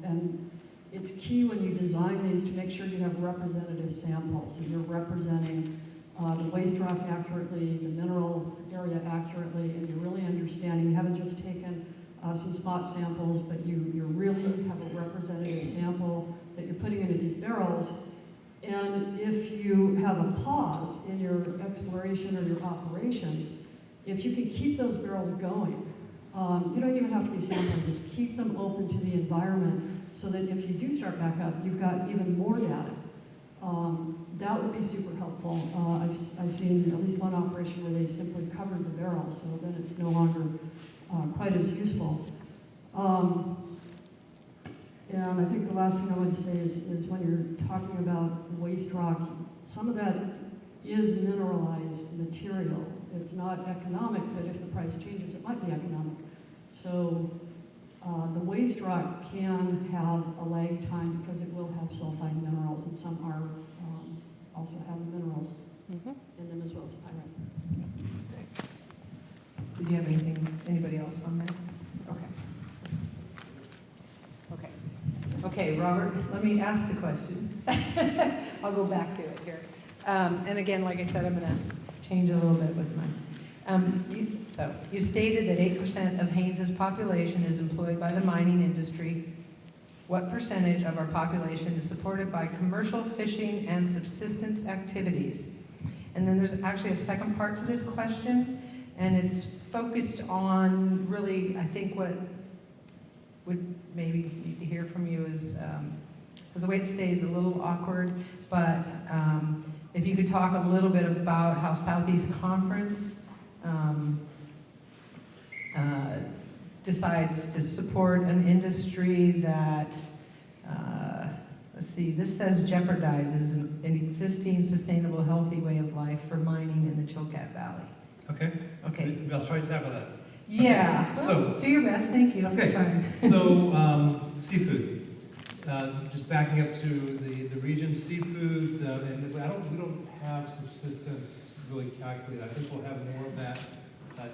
Speaker 6: and it's key when you design these to make sure you have representative samples, and you're representing the waste rock accurately, the mineral area accurately, and you're really understanding. You haven't just taken some spot samples, but you really have a representative sample that you're putting into these barrels. And if you have a pause in your exploration or your operations, if you can keep those barrels going, you don't even have to be sampling, just keep them open to the environment so that if you do start back up, you've got even more data. That would be super helpful. I've seen at least one operation where they simply covered the barrel, so then it's no longer quite as useful. And I think the last thing I want to say is when you're talking about waste rock, some of that is mineralized material. It's not economic, but if the price changes, it might be economic. So the waste rock can have a lag time because it will have sulfide minerals, and some are also have minerals in them as well as pyrite.
Speaker 3: Did you have anybody else on that? Okay. Okay, Robert, let me ask the question. I'll go back to it here. And again, like I said, I'm going to change a little bit with mine. You stated that 8% of Haynes's population is employed by the mining industry. What percentage of our population is supported by commercial fishing and subsistence activities? And then there's actually a second part to this question, and it's focused on really, I think what would maybe need to hear from you is, because the way it stays a little awkward, but if you could talk a little bit about how Southeast Conference decides to support an industry that, let's see, this says jeopardizes an existing sustainable, healthy way of life for mining in the Chilkat Valley.
Speaker 1: Okay.
Speaker 3: Okay.
Speaker 1: I'll try to tackle that.
Speaker 3: Yeah.
Speaker 1: Okay. So,
Speaker 3: do your best. Thank you.
Speaker 1: okay. So, seafood. Just backing up to the region, seafood, and we don't have subsistence really calculated. I think we'll have more of that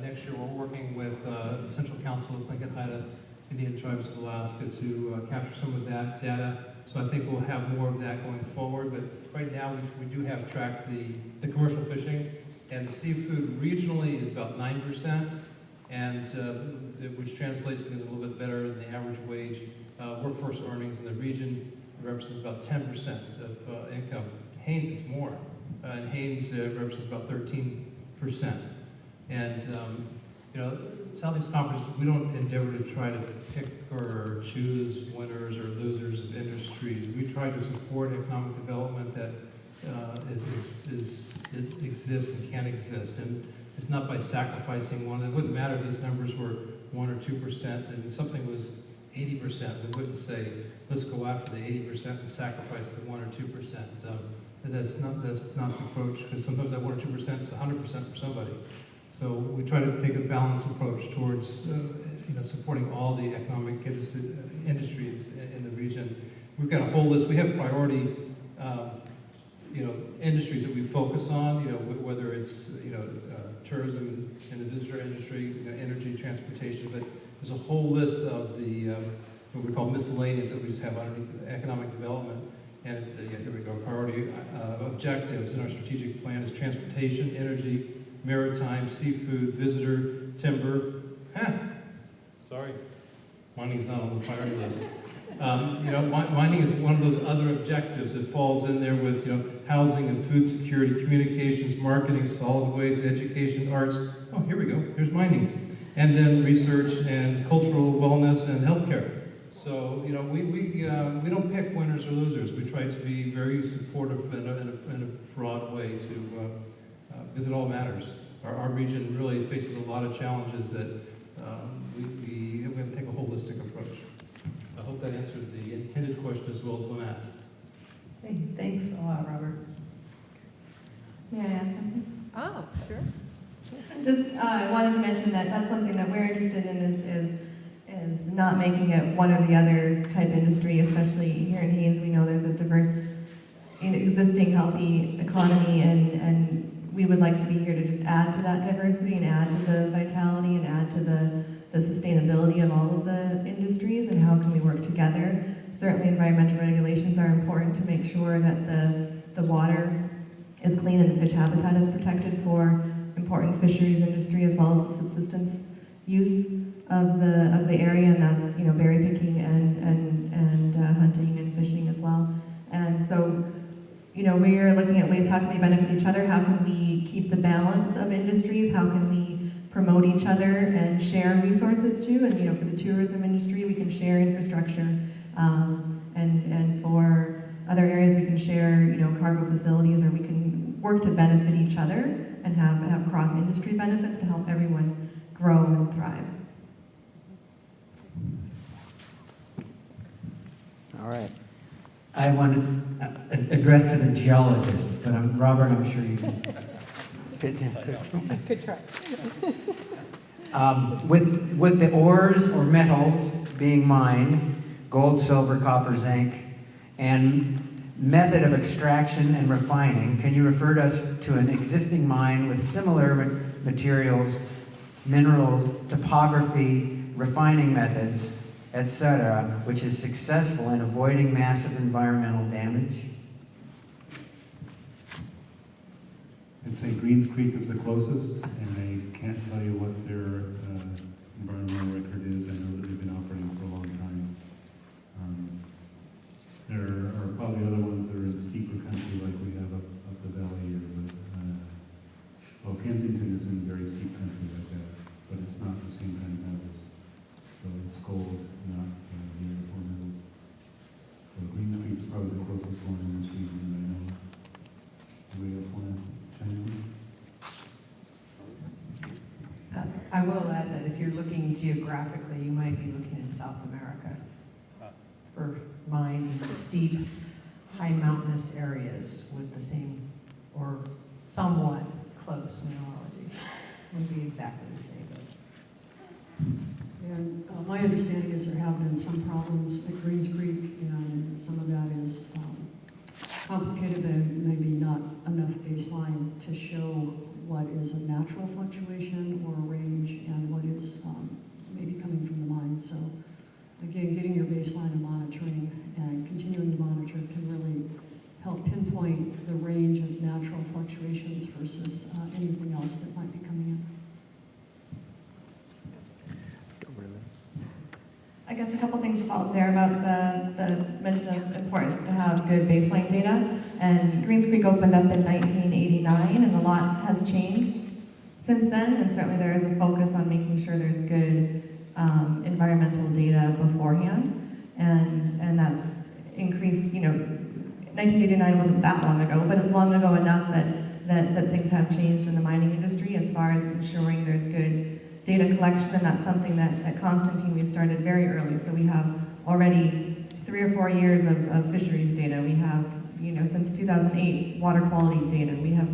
Speaker 1: next year. We're working with the Central Council of Lincoln Haida Indian Tribes of Alaska to capture some of that data. So I think we'll have more of that going forward. But right now we do have tracked the commercial fishing, and the seafood regionally is about 9%, and which translates because it's a little bit better than the average wage. Workforce earnings in the region represents about 10% of income. Haines is more, and Haines represents about 13%. And Southeast Conference, we don't endeavor to try to pick or choose winners or losers of industries. We try to support economic development that it exists and can exist. And it's not by sacrificing one. It wouldn't matter if these numbers were 1 or 2%, and something was 80%. We wouldn't say, let's go after the 80% and sacrifice the 1 or 2%. That's not the approach, because sometimes that 1 or 2% is 100% for somebody. So we try to take a balanced approach towards supporting all the economic industries in the region. We've got a whole list. We have priority industries that we focus on, whether it's tourism and the visitor industry, energy, transportation, but there's a whole list of the what we call miscellaneous that we just have underneath economic development. And here we go. Priority objectives in our strategic plan is transportation, energy, maritime, seafood, visitor, timber. Sorry, mining is not on the priority list. Mining is one of those other objectives that falls in there with housing and food security, communications, marketing, solid waste, education, arts. Oh, here we go. Here's mining, and then research and cultural wellness and healthcare. So we don't pick winners or losers. We try to be very supportive in a broad way because it all matters. Our region really faces a lot of challenges that we have to take a holistic approach. I hope that answered the intended question as well as when asked.
Speaker 3: Hey, thanks a lot, Robert.
Speaker 8: May I add something?
Speaker 5: Oh, sure.
Speaker 8: Just wanted to mention that that's something that we're interested in is not making it one or the other type industry, especially here in Haines. We know there's a diverse, existing healthy economy, and we would like to be here to just add to that diversity and add to the vitality and add to the sustainability of all of the industries and how can we work together. Certainly environmental regulations are important to make sure that the water is clean and the fish habitat is protected for important fisheries industry as well as the subsistence use of the area, and that's berry picking and hunting and fishing as well. And so we're looking at ways how can we benefit each other, how can we keep the balance of industries, how can we promote each other and share resources too, and for the tourism industry we can share infrastructure, and for other areas we can share cargo facilities, or we can work to benefit each other and have cross-industry benefits to help everyone grow and thrive.
Speaker 4: All right.
Speaker 2: I want to address to the geologists, but Robert, I'm sure you can.
Speaker 5: Good try.
Speaker 2: With the ores or metals being mined, gold, silver, copper, zinc, and method of extraction and refining, can you refer us to an existing mine with similar materials, minerals, topography, refining methods, etc., which is successful in avoiding massive environmental damage?
Speaker 9: I'd say Greens Creek is the closest, and I can't tell you what their environmental record is. I know that they've been operating for a long time. There are probably other ones that are in steeper country like we have up the valley here, but Kensington is in very steep country like that, but it's not the same kind of metals. So it's gold, not the other four metals. So Greens Creek is probably the closest one in this region that I know of. Anybody else want to chime in?
Speaker 3: I will add that if you're looking geographically, you might be looking in South America for mines in steep, high mountainous areas with the same or somewhat close mineralogy. Wouldn't be exactly the same.
Speaker 6: And my understanding is there have been some problems at Greens Creek, and some of that is complicated, but maybe not enough baseline to show what is a natural fluctuation or a range and what is maybe coming from the mine. So again, getting your baseline and monitoring and continuing to monitor can really help pinpoint the range of natural fluctuations versus anything else that might be coming in.
Speaker 8: I guess a couple things to follow up there about the mention of importance to have good baseline data. And Greens Creek opened up in 1989, and a lot has changed since then. And certainly there is a focus on making sure there's good environmental data beforehand, and that's increased. 1989 wasn't that long ago, but it's long ago enough that things have changed in the mining industry as far as ensuring there's good data collection, and that's something that at Constantine we've started very early. So we have already 3 or 4 years of fisheries data. We have, since 2008, water quality data. We have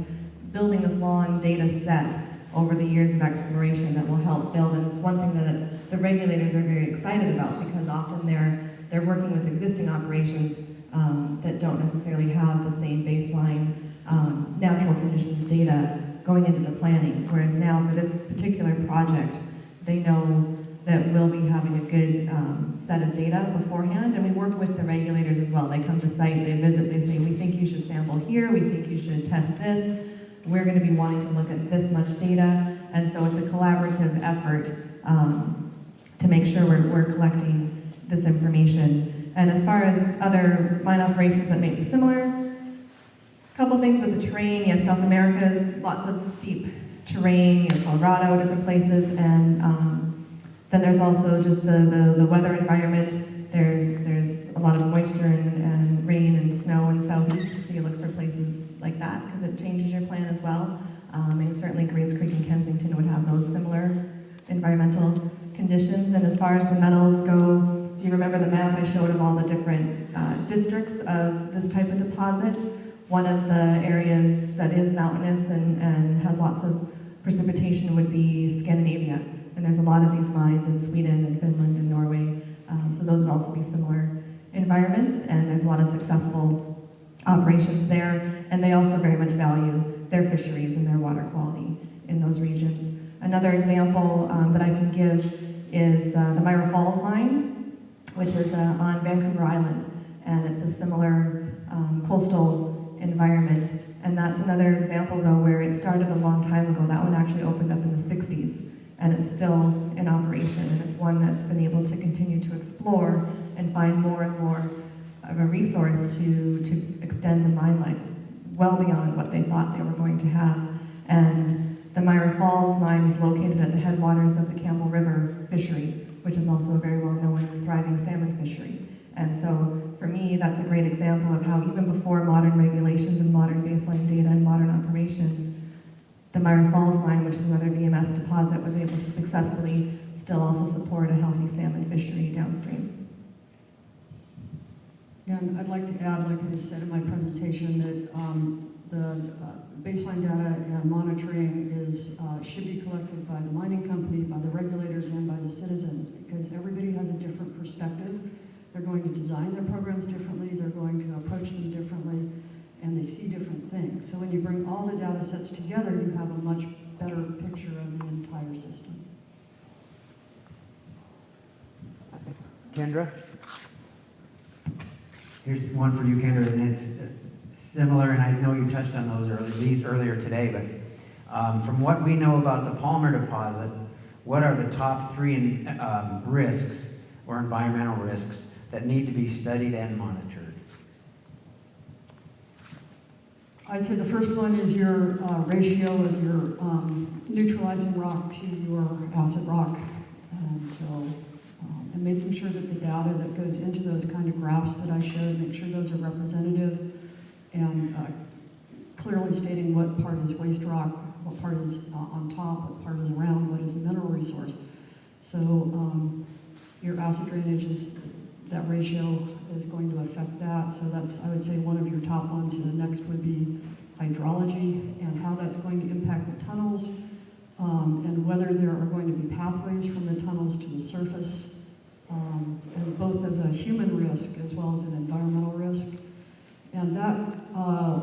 Speaker 8: building this long data set over the years of exploration that will help build, and it's one thing that the regulators are very excited about, because often they're working with existing operations that don't necessarily have the same baseline natural conditions data going into the planning, whereas now for this particular project, they know that we'll be having a good set of data beforehand, and we work with the regulators as well. They come to site, they visit, they say, we think you should sample here, we think you should test this, we're going to be wanting to look at this much data, and so it's a collaborative effort to make sure we're collecting this information. And as far as other mine operations that may be similar, a couple things with the terrain. Yes, South America, lots of steep terrain, Colorado, different places, and then there's also just the weather environment. There's a lot of moisture and rain and snow in southeast, so you look for places like that because it changes your plan as well. And certainly Grades Creek and Kensington would have those similar environmental conditions. And as far as the metals go, if you remember the map I showed of all the different districts of this type of deposit, one of the areas that is mountainous and has lots of precipitation would be Scandinavia. And there's a lot of these mines in Sweden and Finland and Norway. So those would also be similar environments, and there's a lot of successful operations there, and they also very much value their fisheries and their water quality in those regions. Another example that I can give is the Myra Falls mine, which is on Vancouver Island, and it's a similar coastal environment. And that's another example, though, where it started a long time ago. That one actually opened up in the 60s, and it's still in operation, and it's one that's been able to continue to explore and find more and more of a resource to extend the mine life well beyond what they thought they were going to have. And the Myra Falls mine is located at the headwaters of the Campbell River fishery, which is also a very well-known thriving salmon fishery. And so for me, that's a great example of how even before modern regulations and modern baseline data and modern operations, the Myra Falls mine, which is another VMS deposit, was able to successfully still also support a healthy salmon fishery downstream.
Speaker 6: And I'd like to add, like I said in my presentation, that the baseline data and monitoring should be collected by the mining company, by the regulators, and by the citizens, because everybody has a different perspective. They're going to design their programs differently, they're going to approach them differently, and they see different things. So when you bring all the data sets together, you have a much better picture of the entire system.
Speaker 4: Kendra?
Speaker 2: Here's one for you, Kendra, and it's similar, and I know you touched on these earlier today, but from what we know about the Palmer deposit, what are the top 3 risks or environmental risks that need to be studied and monitored?
Speaker 6: I'd say the first one is your ratio of your neutralizing rock to your acid rock. And so, and making sure that the data that goes into those kind of graphs that I showed, make sure those are representative, and clearly stating what part is waste rock, what part is on top, what part is around, what is the mineral resource. So your acid drainage that ratio is going to affect that. So that's, I would say, one of your top ones. And the next would be hydrology and how that's going to impact the tunnels, and whether there are going to be pathways from the tunnels to the surface, and both as a human risk as well as an environmental risk. And that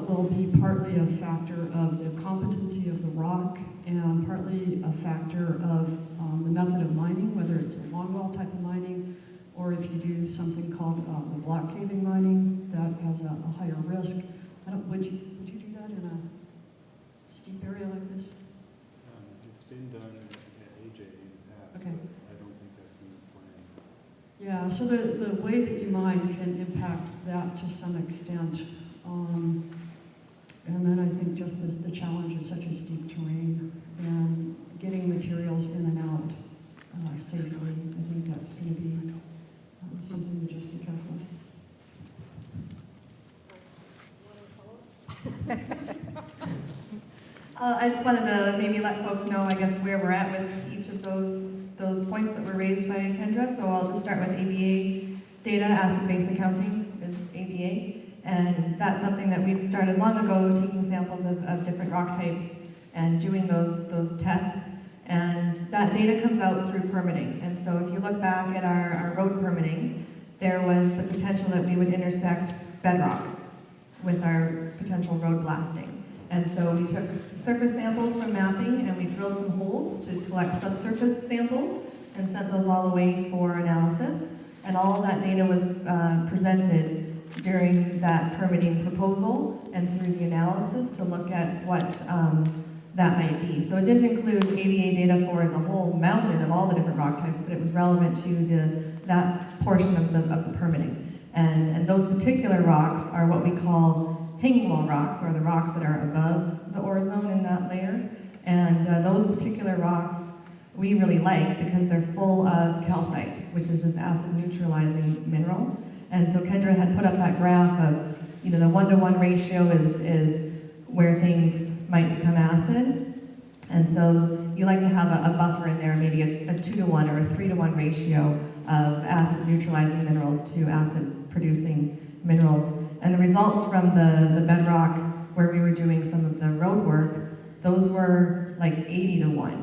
Speaker 6: will be partly a factor of the competency of the rock, and partly a factor of the method of mining, whether it's a longwall type of mining, or if you do something called the block caving mining, that has a higher risk. Would you do that in a steep area like this?
Speaker 9: It's been done at AJ in the past.
Speaker 6: Okay.
Speaker 9: I don't think that's in the plan.
Speaker 6: Yeah, so the way that you mine can impact that to some extent. And then I think just the challenge of such a steep terrain and getting materials in and out safely. I think that's going to be something to just be careful of.
Speaker 8: I just wanted to maybe let folks know, I guess, where we're at with each of those points that were raised by Kendra. So I'll just start with ABA data. Asset-based accounting is ABA. And that's something that we've started long ago, taking samples of different rock types and doing those tests. And that data comes out through permitting. And so if you look back at our road permitting, there was the potential that we would intersect bedrock with our potential road blasting. And so we took surface samples from mapping and we drilled some holes to collect subsurface samples and sent those all the way for analysis. And all of that data was presented during that permitting proposal and through the analysis to look at what that might be. So it didn't include ABA data for the whole mountain of all the different rock types, but it was relevant to that portion of the permitting. And those particular rocks are what we call hanging wall rocks, or the rocks that are above the ore zone in that layer. And those particular rocks we really like because they're full of calcite, which is this acid neutralizing mineral. And so Kendra had put up that graph of, the 1-to-1 ratio is where things might become acid. And so you like to have a buffer in there, maybe a 2-to-1 or a 3-to-1 ratio of acid neutralizing minerals to acid producing minerals. And the results from the bedrock where we were doing some of the road work, those were like 80-to-1.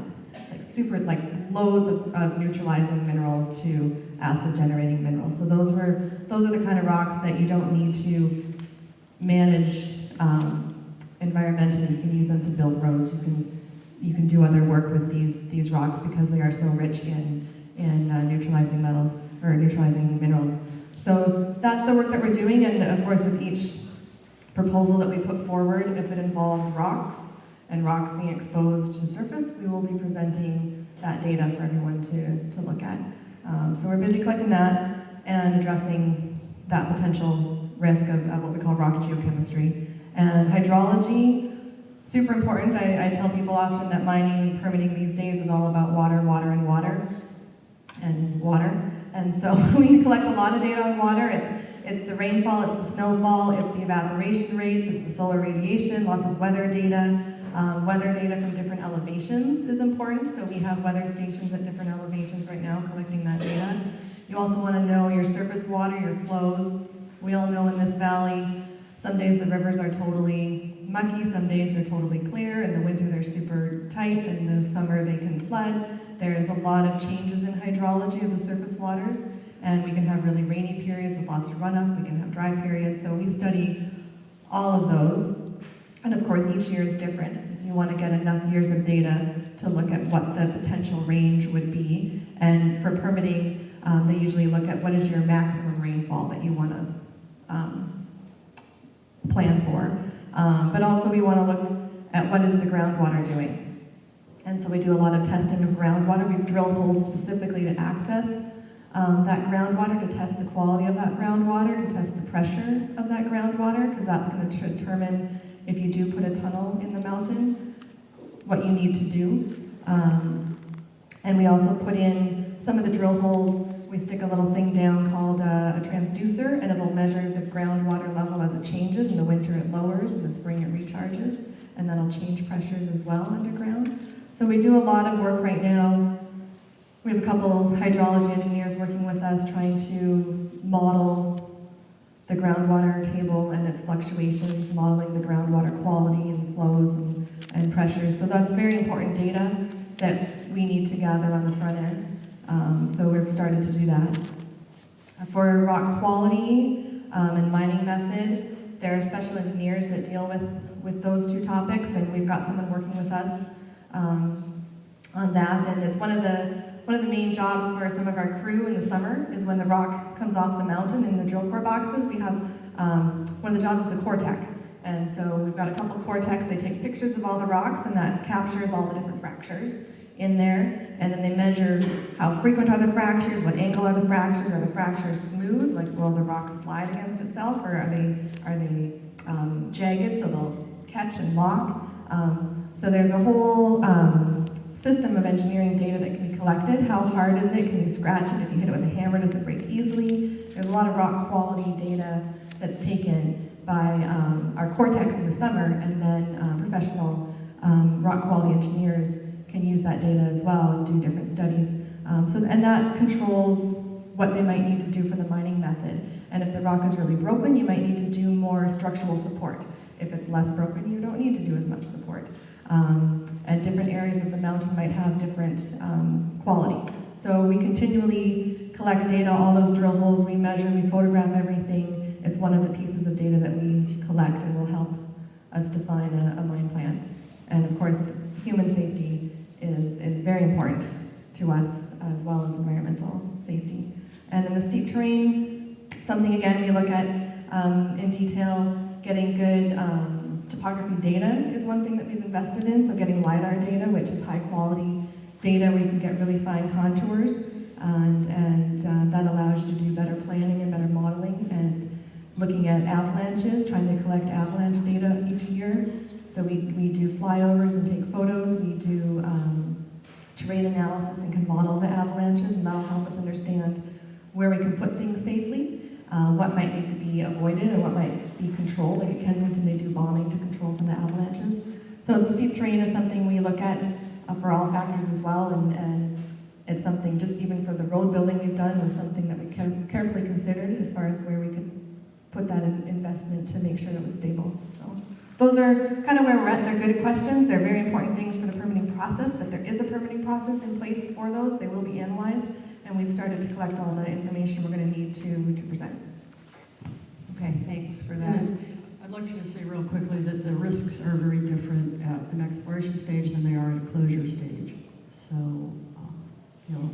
Speaker 8: Like loads of neutralizing minerals to acid generating minerals. So those are the kind of rocks that you don't need to manage environmentally. You can use them to build roads. You can do other work with these rocks because they are so rich in neutralizing metals or neutralizing minerals. So that's the work that we're doing, and of course with each proposal that we put forward, if it involves rocks and rocks being exposed to surface, we will be presenting that data for everyone to look at. So we're busy collecting that and addressing that potential risk of what we call rock geochemistry. And hydrology, super important. I tell people often that mining and permitting these days is all about water, water, and water, and water. And so we collect a lot of data on water. It's the rainfall, it's the snowfall, it's the evaporation rates, it's the solar radiation, lots of weather data. Weather data from different elevations is important, so we have weather stations at different elevations right now collecting that data. You also want to know your surface water, your flows. We all know in this valley, some days the rivers are totally mucky, some days they're totally clear. In the winter they're super tight, in the summer they can flood. There's a lot of changes in hydrology of the surface waters, and we can have really rainy periods with lots of runoff, we can have dry periods, so we study all of those. And of course, each year is different, and so you want to get enough years of data to look at what the potential range would be. And for permitting, they usually look at what is your maximum rainfall that you want to plan for. But also we want to look at what is the groundwater doing. And so we do a lot of testing of groundwater. We've drilled holes specifically to access that groundwater, to test the quality of that groundwater, to test the pressure of that groundwater, because that's going to determine if you do put a tunnel in the mountain, what you need to do. And we also put in some of the drill holes, we stick a little thing down called a transducer, and it'll measure the groundwater level as it changes. In the winter it lowers, in the spring it recharges, and that'll change pressures as well underground. So we do a lot of work right now. We have a couple hydrology engineers working with us trying to model the groundwater table and its fluctuations, modeling the groundwater quality and flows and pressures. So that's very important data that we need to gather on the front end. So we've started to do that. For rock quality and mining method, there are special engineers that deal with those two topics, and we've got someone working with us on that. And it's one of the main jobs for some of our crew in the summer is when the rock comes off the mountain in the drill core boxes. We have, one of the jobs is a core tech. And so we've got a couple of core techs, they take pictures of all the rocks and that captures all the different fractures in there. And then they measure how frequent are the fractures, what angle are the fractures smooth, like will the rock slide against itself, or are they jagged so they'll catch and lock. So there's a whole system of engineering data that can be collected. How hard is it? Can you scratch it? If you hit it with a hammer, does it break easily? There's a lot of rock quality data that's taken by our core techs in the summer, and then professional rock quality engineers can use that data as well and do different studies. And that controls what they might need to do for the mining method. And if the rock is really broken, you might need to do more structural support. If it's less broken, you don't need to do as much support. And different areas of the mountain might have different quality. So we continually collect data, all those drill holes, we measure, we photograph everything. It's one of the pieces of data that we collect and will help us define a mine plan. And of course, human safety is very important to us, as well as environmental safety. And then the steep terrain, something again we look at in detail. Getting good topography data is one thing that we've invested in, so getting LiDAR data, which is high quality data where you can get really fine contours, and that allows you to do better planning and better modeling, and looking at avalanches, trying to collect avalanche data each year. So we do flyovers and take photos, we do terrain analysis and can model the avalanches, and that'll help us understand where we can put things safely, what might need to be avoided and what might be controlled. Like at Kensington, they do bombing to control some of the avalanches. So the steep terrain is something we look at for all factors as well, and it's something just even for the road building we've done was something that we carefully considered as far as where we could put that investment to make sure it was stable. So those are kind of where we're at. They're good questions. They're very important things for the permitting process, but there is a permitting process in place for those. They will be analyzed, and we've started to collect all the information we're going to need to present.
Speaker 3: Okay, thanks for that.
Speaker 6: And I'd like to just say real quickly that the risks are very different at an exploration stage than they are at a closure stage. So, you know,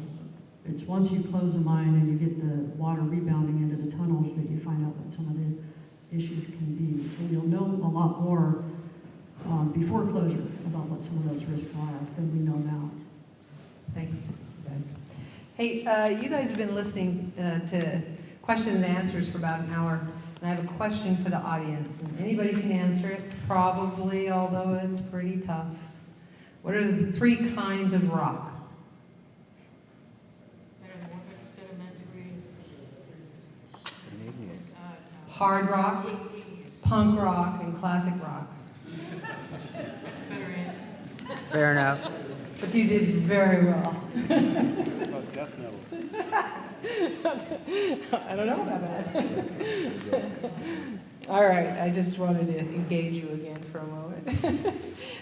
Speaker 6: it's once you close a mine and you get the water rebounding into the tunnels that you find out what some of the issues can be. And you'll know a lot more before closure about what some of those risks are than we know now.
Speaker 3: Thanks, guys. Hey, you guys have been listening to questions and answers for about an hour, and I have a question for the audience, and anybody can answer it, probably, although it's pretty tough. What are the 3 kinds of rock? Hard rock, punk rock, and classic rock.
Speaker 4: Fair enough.
Speaker 3: But you did very well.
Speaker 9: Definitely.
Speaker 3: I don't know about that. All right, I just wanted to engage you again for a moment.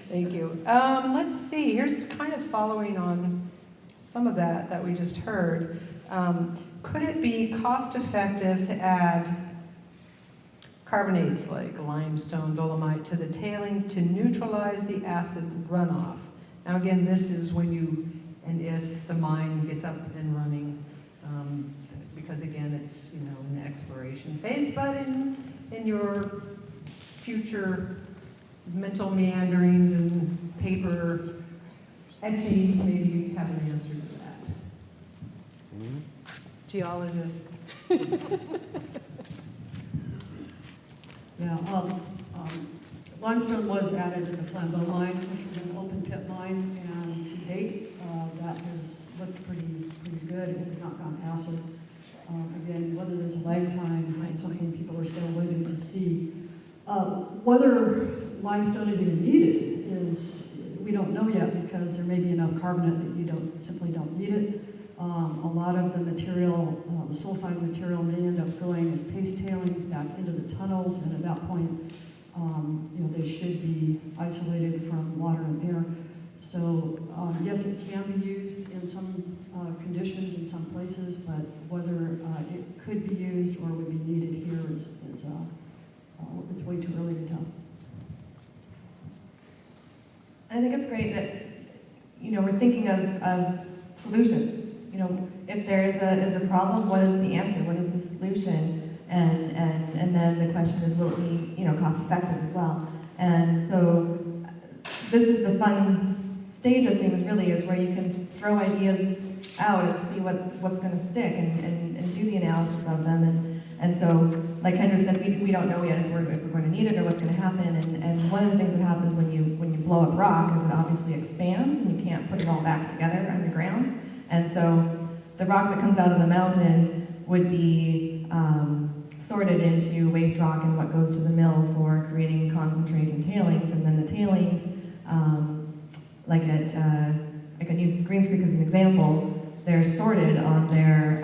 Speaker 3: Thank you. Let's see, here's kind of following on some of that we just heard. Could it be cost effective to add carbonates like limestone, dolomite to the tailings to neutralize the acid runoff? Now again, this is when you and if the mine gets up and running, because again, it's in the exploration phase, but in your future mental meanderings and paper etchings, maybe you have an answer to that.
Speaker 4: Mm-hmm.
Speaker 3: Geologists.
Speaker 6: Yeah, limestone was added to the Flambeau mine, which is an open pit mine, and to date, that has looked pretty good. It has not gone acid. Again, whether there's a lag time, it's something people are still waiting to see. Whether limestone is even needed we don't know yet, because there may be enough carbonate that you simply don't need it. A lot of the material, the sulfide material, may end up going as paste tailings back into the tunnels, and at that point, they should be isolated from water and air. So yes, it can be used in some conditions in some places, but whether it could be used or would be needed here is it's way too early to tell.
Speaker 8: I think it's great that we're thinking of solutions. If there is a problem, what is the answer? What is the solution? And then the question is, will it be cost effective as well? And so this is the fun stage of things, really, is where you can throw ideas out and see what's going to stick and do the analysis of them. And so, like Kendra said, we don't know yet if we're going to need it or what's going to happen. And one of the things that happens when you blow up rock is it obviously expands, and you can't put it all back together underground. And so the rock that comes out of the mountain would be sorted into waste rock and what goes to the mill for creating concentrate and tailings. And then the tailings like at, I can use Greens Creek as an example, they're sorted on their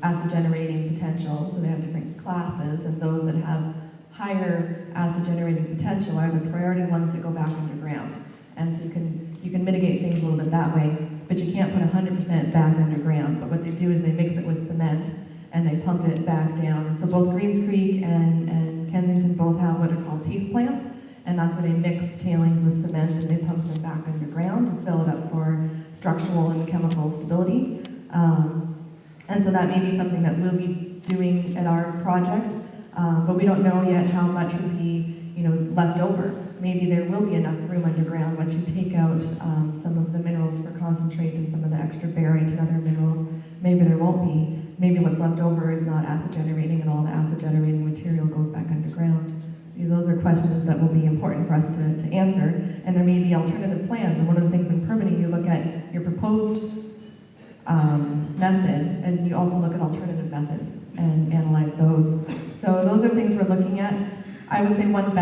Speaker 8: acid generating potential, so they have different classes, and those that have higher acid generating potential are the priority ones that go back underground. And so you can mitigate things a little bit that way, but you can't put 100% back underground. But what they do is they mix it with cement and they pump it back down. And so both Greens Creek and Kensington both have what are called paste plants, and that's where they mix tailings with cement and they pump them back underground to fill it up for structural and chemical stability. And so that may be something that we'll be doing at our project, but we don't know yet how much would be, left over. Maybe there will be enough room underground once you take out some of the minerals for concentrate and some of the extra barite and other minerals. Maybe there won't be. Maybe what's left over is not acid generating and all the acid generating material goes back underground. Those are questions that will be important for us to answer, and there may be alternative plans. And one of the things when permitting, you look at your proposed method, and you also look at alternative methods and analyze those. So those are things we're looking at. I would say one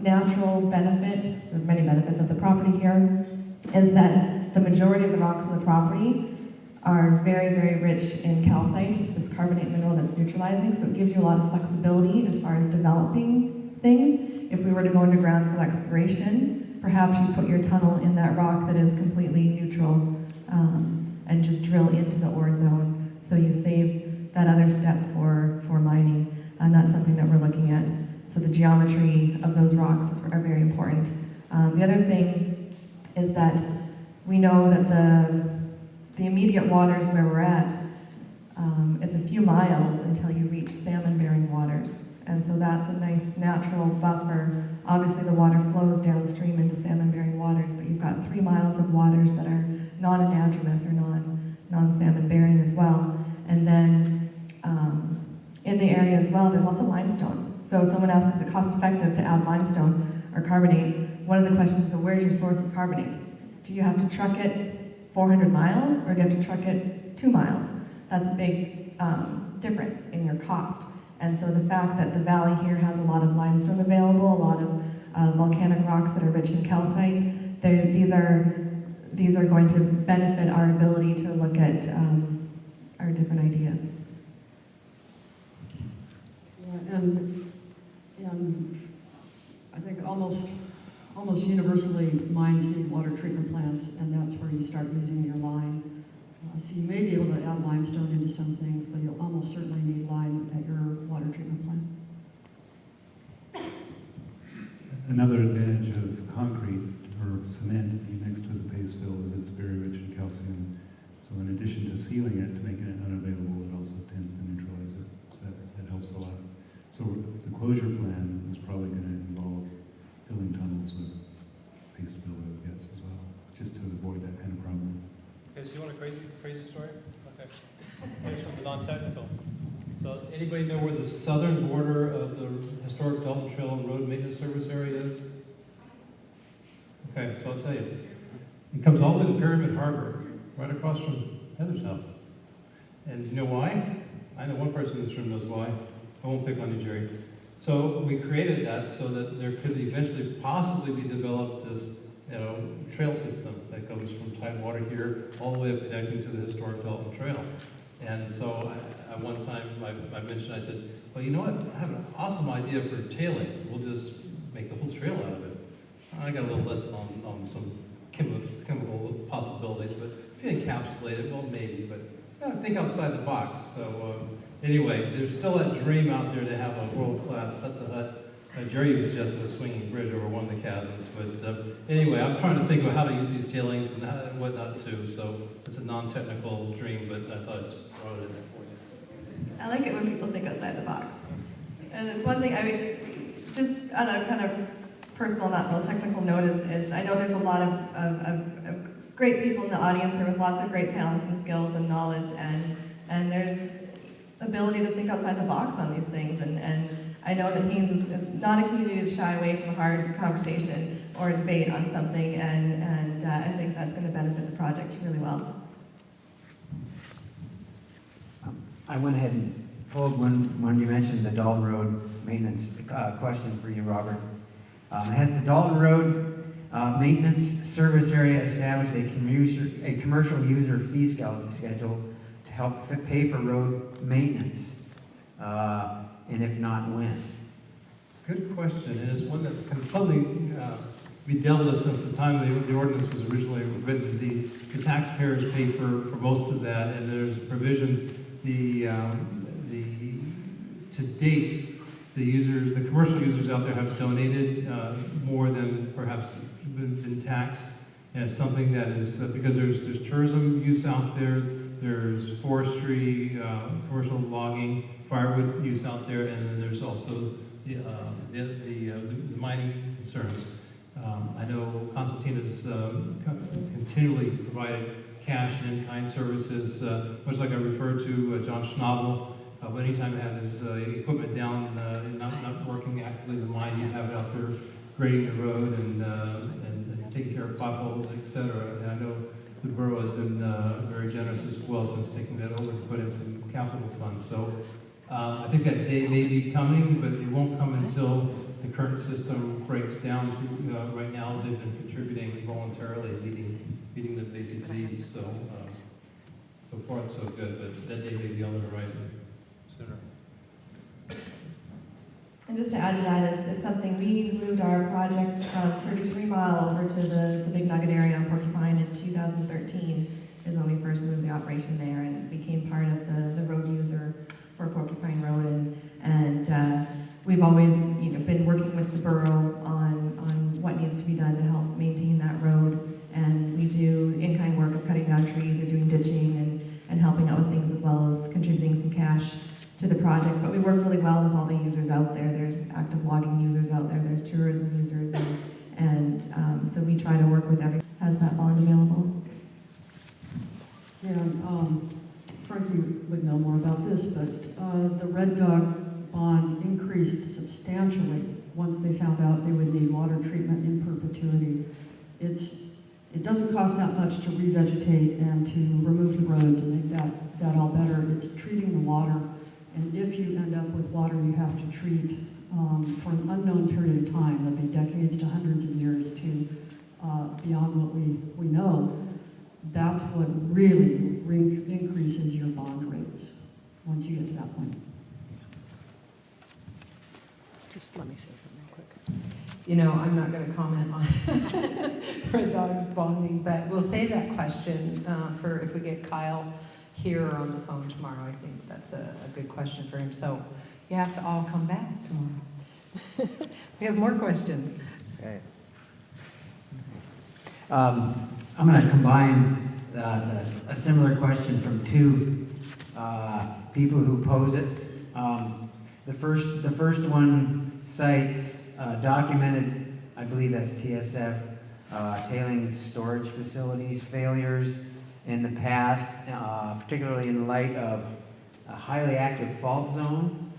Speaker 8: natural benefit, there's many benefits of the property here, is that the majority of the rocks on the property are very, very rich in calcite, this carbonate mineral that's neutralizing, so it gives you a lot of flexibility as far as developing things. If we were to go underground for exploration, perhaps you put your tunnel in that rock that is completely neutral and just drill into the ore zone, so you save that other step for mining, and that's something that we're looking at. So the geometry of those rocks are very important. The other thing is that we know that the immediate waters where we're at, it's a few miles until you reach salmon-bearing waters. And so that's a nice natural buffer. Obviously the water flows downstream into salmon-bearing waters, but you've got 3 miles of waters that are non-anadromous or non-salmon-bearing as well. And then in the area as well, there's lots of limestone. So someone asks, is it cost effective to add limestone or carbonate? One of the questions is, where's your source of carbonate? Do you have to truck it 400 miles or do you have to truck it 2 miles? That's a big difference in your cost. And so the fact that the valley here has a lot of limestone available, a lot of volcanic rocks that are rich in calcite, these are going to benefit our ability to look at our different ideas.
Speaker 6: Yeah, and I think almost universally mines need water treatment plants, and that's where you start using your lime. So you may be able to add limestone into some things, but you'll almost certainly need lime at your water treatment plant.
Speaker 9: Another advantage of concrete or cement mixed with the paste fill is it's very rich in calcium. So in addition to sealing it, to making it unavailable, it also tends to neutralize it. So that helps a lot. So the closure plan is probably going to involve filling tunnels with paste fill, I would guess, as well, just to avoid that kind of problem.
Speaker 1: Okay, so you want a crazy story? Okay. Here's from the non-technical. So anybody know where the southern border of the historic Dalton Trail Road Maintenance Service area is? Okay, so I'll tell you. It comes all the way to Pyramid Harbor, right across from Heather's house. And you know why? I know one person in this room knows why. I won't pick on you, Jerry. So we created that so that there could eventually possibly be developed this trail system that goes from Tidewater here all the way up connecting to the historic Dalton Trail. And so at one time I mentioned, I said, well, you know what? I have an awesome idea for tailings. We'll just make the whole trail out of it. I got a little less on some chemical possibilities, but if you encapsulate it, well, maybe, but think outside the box. So anyway, there's still that dream out there to have a world-class hut-to-hut. Jerry even suggested a swinging bridge over one of the chasms, but anyway, I'm trying to think of how to use these tailings and whatnot too, so it's a non-technical dream, but I thought I'd just throw it in there for you.
Speaker 8: I like it when people think outside the box. And it's one thing, I mean, just on a kind of personal, not real technical note, is I know there's a lot of great people in the audience here with lots of great talents and skills and knowledge, and there's ability to think outside the box on these things, and I know that Haynes is not a community to shy away from a hard conversation or a debate on something, and I think that's going to benefit the project really well.
Speaker 2: I went ahead and pulled when you mentioned the Dalton Road maintenance question for you, Robert. It has the Dalton Road Maintenance service area established a commercial user fee schedule to help pay for road maintenance, and if not, when?
Speaker 11: Good question, and it's one that's completely bedeviled us since the time the ordinance was originally written. The taxpayers pay for most of that, and there's a provision, to date, the commercial users out there have donated more than perhaps been taxed. And it's something that is, because there's tourism use out there, there's forestry, commercial logging, firewood use out there, and then there's also the mining concerns. I know Constantina's continually provided cash and in-kind services, much like I referred to John Schnabel. Anytime he had his equipment down, not working actively in the mine, he'd have it out there grading the road and taking care of potholes, etc. And I know the borough has been very generous as well since taking that over to put in some capital funds. So I think that day may be coming, but it won't come until the current system breaks down. Right now, they've been contributing voluntarily, meeting the basic needs. So so far, so good, but that day may be on the horizon sooner.
Speaker 8: And just to add to that, it's something, we moved our project from 33 Mile over to the Big Nugget area on Porcupine in 2013 is when we first moved the operation there and became part of the road user for Porcupine Road. And we've always been working with the borough on what needs to be done to help maintain that road. And we do in-kind work of cutting down trees or doing ditching and helping out with things as well as contributing some cash to the project. But we work really well with all the users out there. There's active logging users out there, there's tourism users, and so we try to work with everyone who has that bond available.
Speaker 6: Yeah, Frankie would know more about this, but the Red Dog bond increased substantially once they found out they would need water treatment in perpetuity. It doesn't cost that much to revegetate and to remove the roads and make that all better. It's treating the water. And if you end up with water you have to treat for an unknown period of time, that'd be decades to hundreds of years to beyond what we know, that's what really increases your bond rates once you get to that point.
Speaker 5: Just let me say something real quick.
Speaker 3: I'm not going to comment on Red Dog's bonding, but we'll save that question for if we get Kyle here on the phone tomorrow. I think that's a good question for him. So you have to all come back tomorrow. We have more questions.
Speaker 4: Okay.
Speaker 2: I'm going to combine a similar question from two people who pose it. The first one cites documented, I believe that's TSF, tailings storage facilities failures in the past, particularly in light of a highly active fault zone,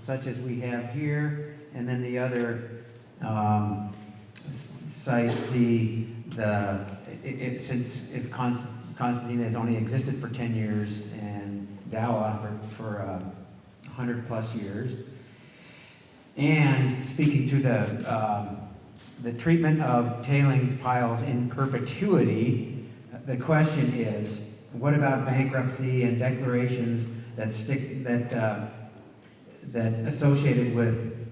Speaker 2: such as we have here, and then the other cites since if Constantine has only existed for 10 years and Dawa for 100 plus years, and speaking to the treatment of tailings piles in perpetuity. The question is, what about bankruptcy and declarations that associated with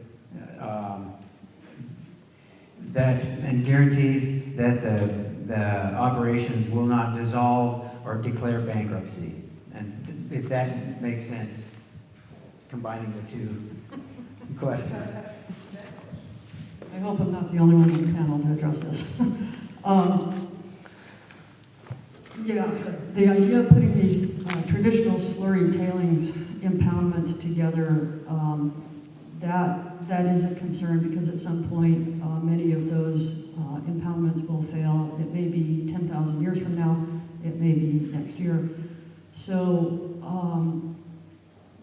Speaker 2: that and guarantees that the operations will not dissolve or declare bankruptcy? And if that makes sense, combining the two questions.
Speaker 6: I hope I'm not the only one on the panel to address this. Yeah, the idea of putting these traditional slurry tailings impoundments together, that is a concern because at some point many of those impoundments will fail. It may be 10,000 years from now, it may be next year. So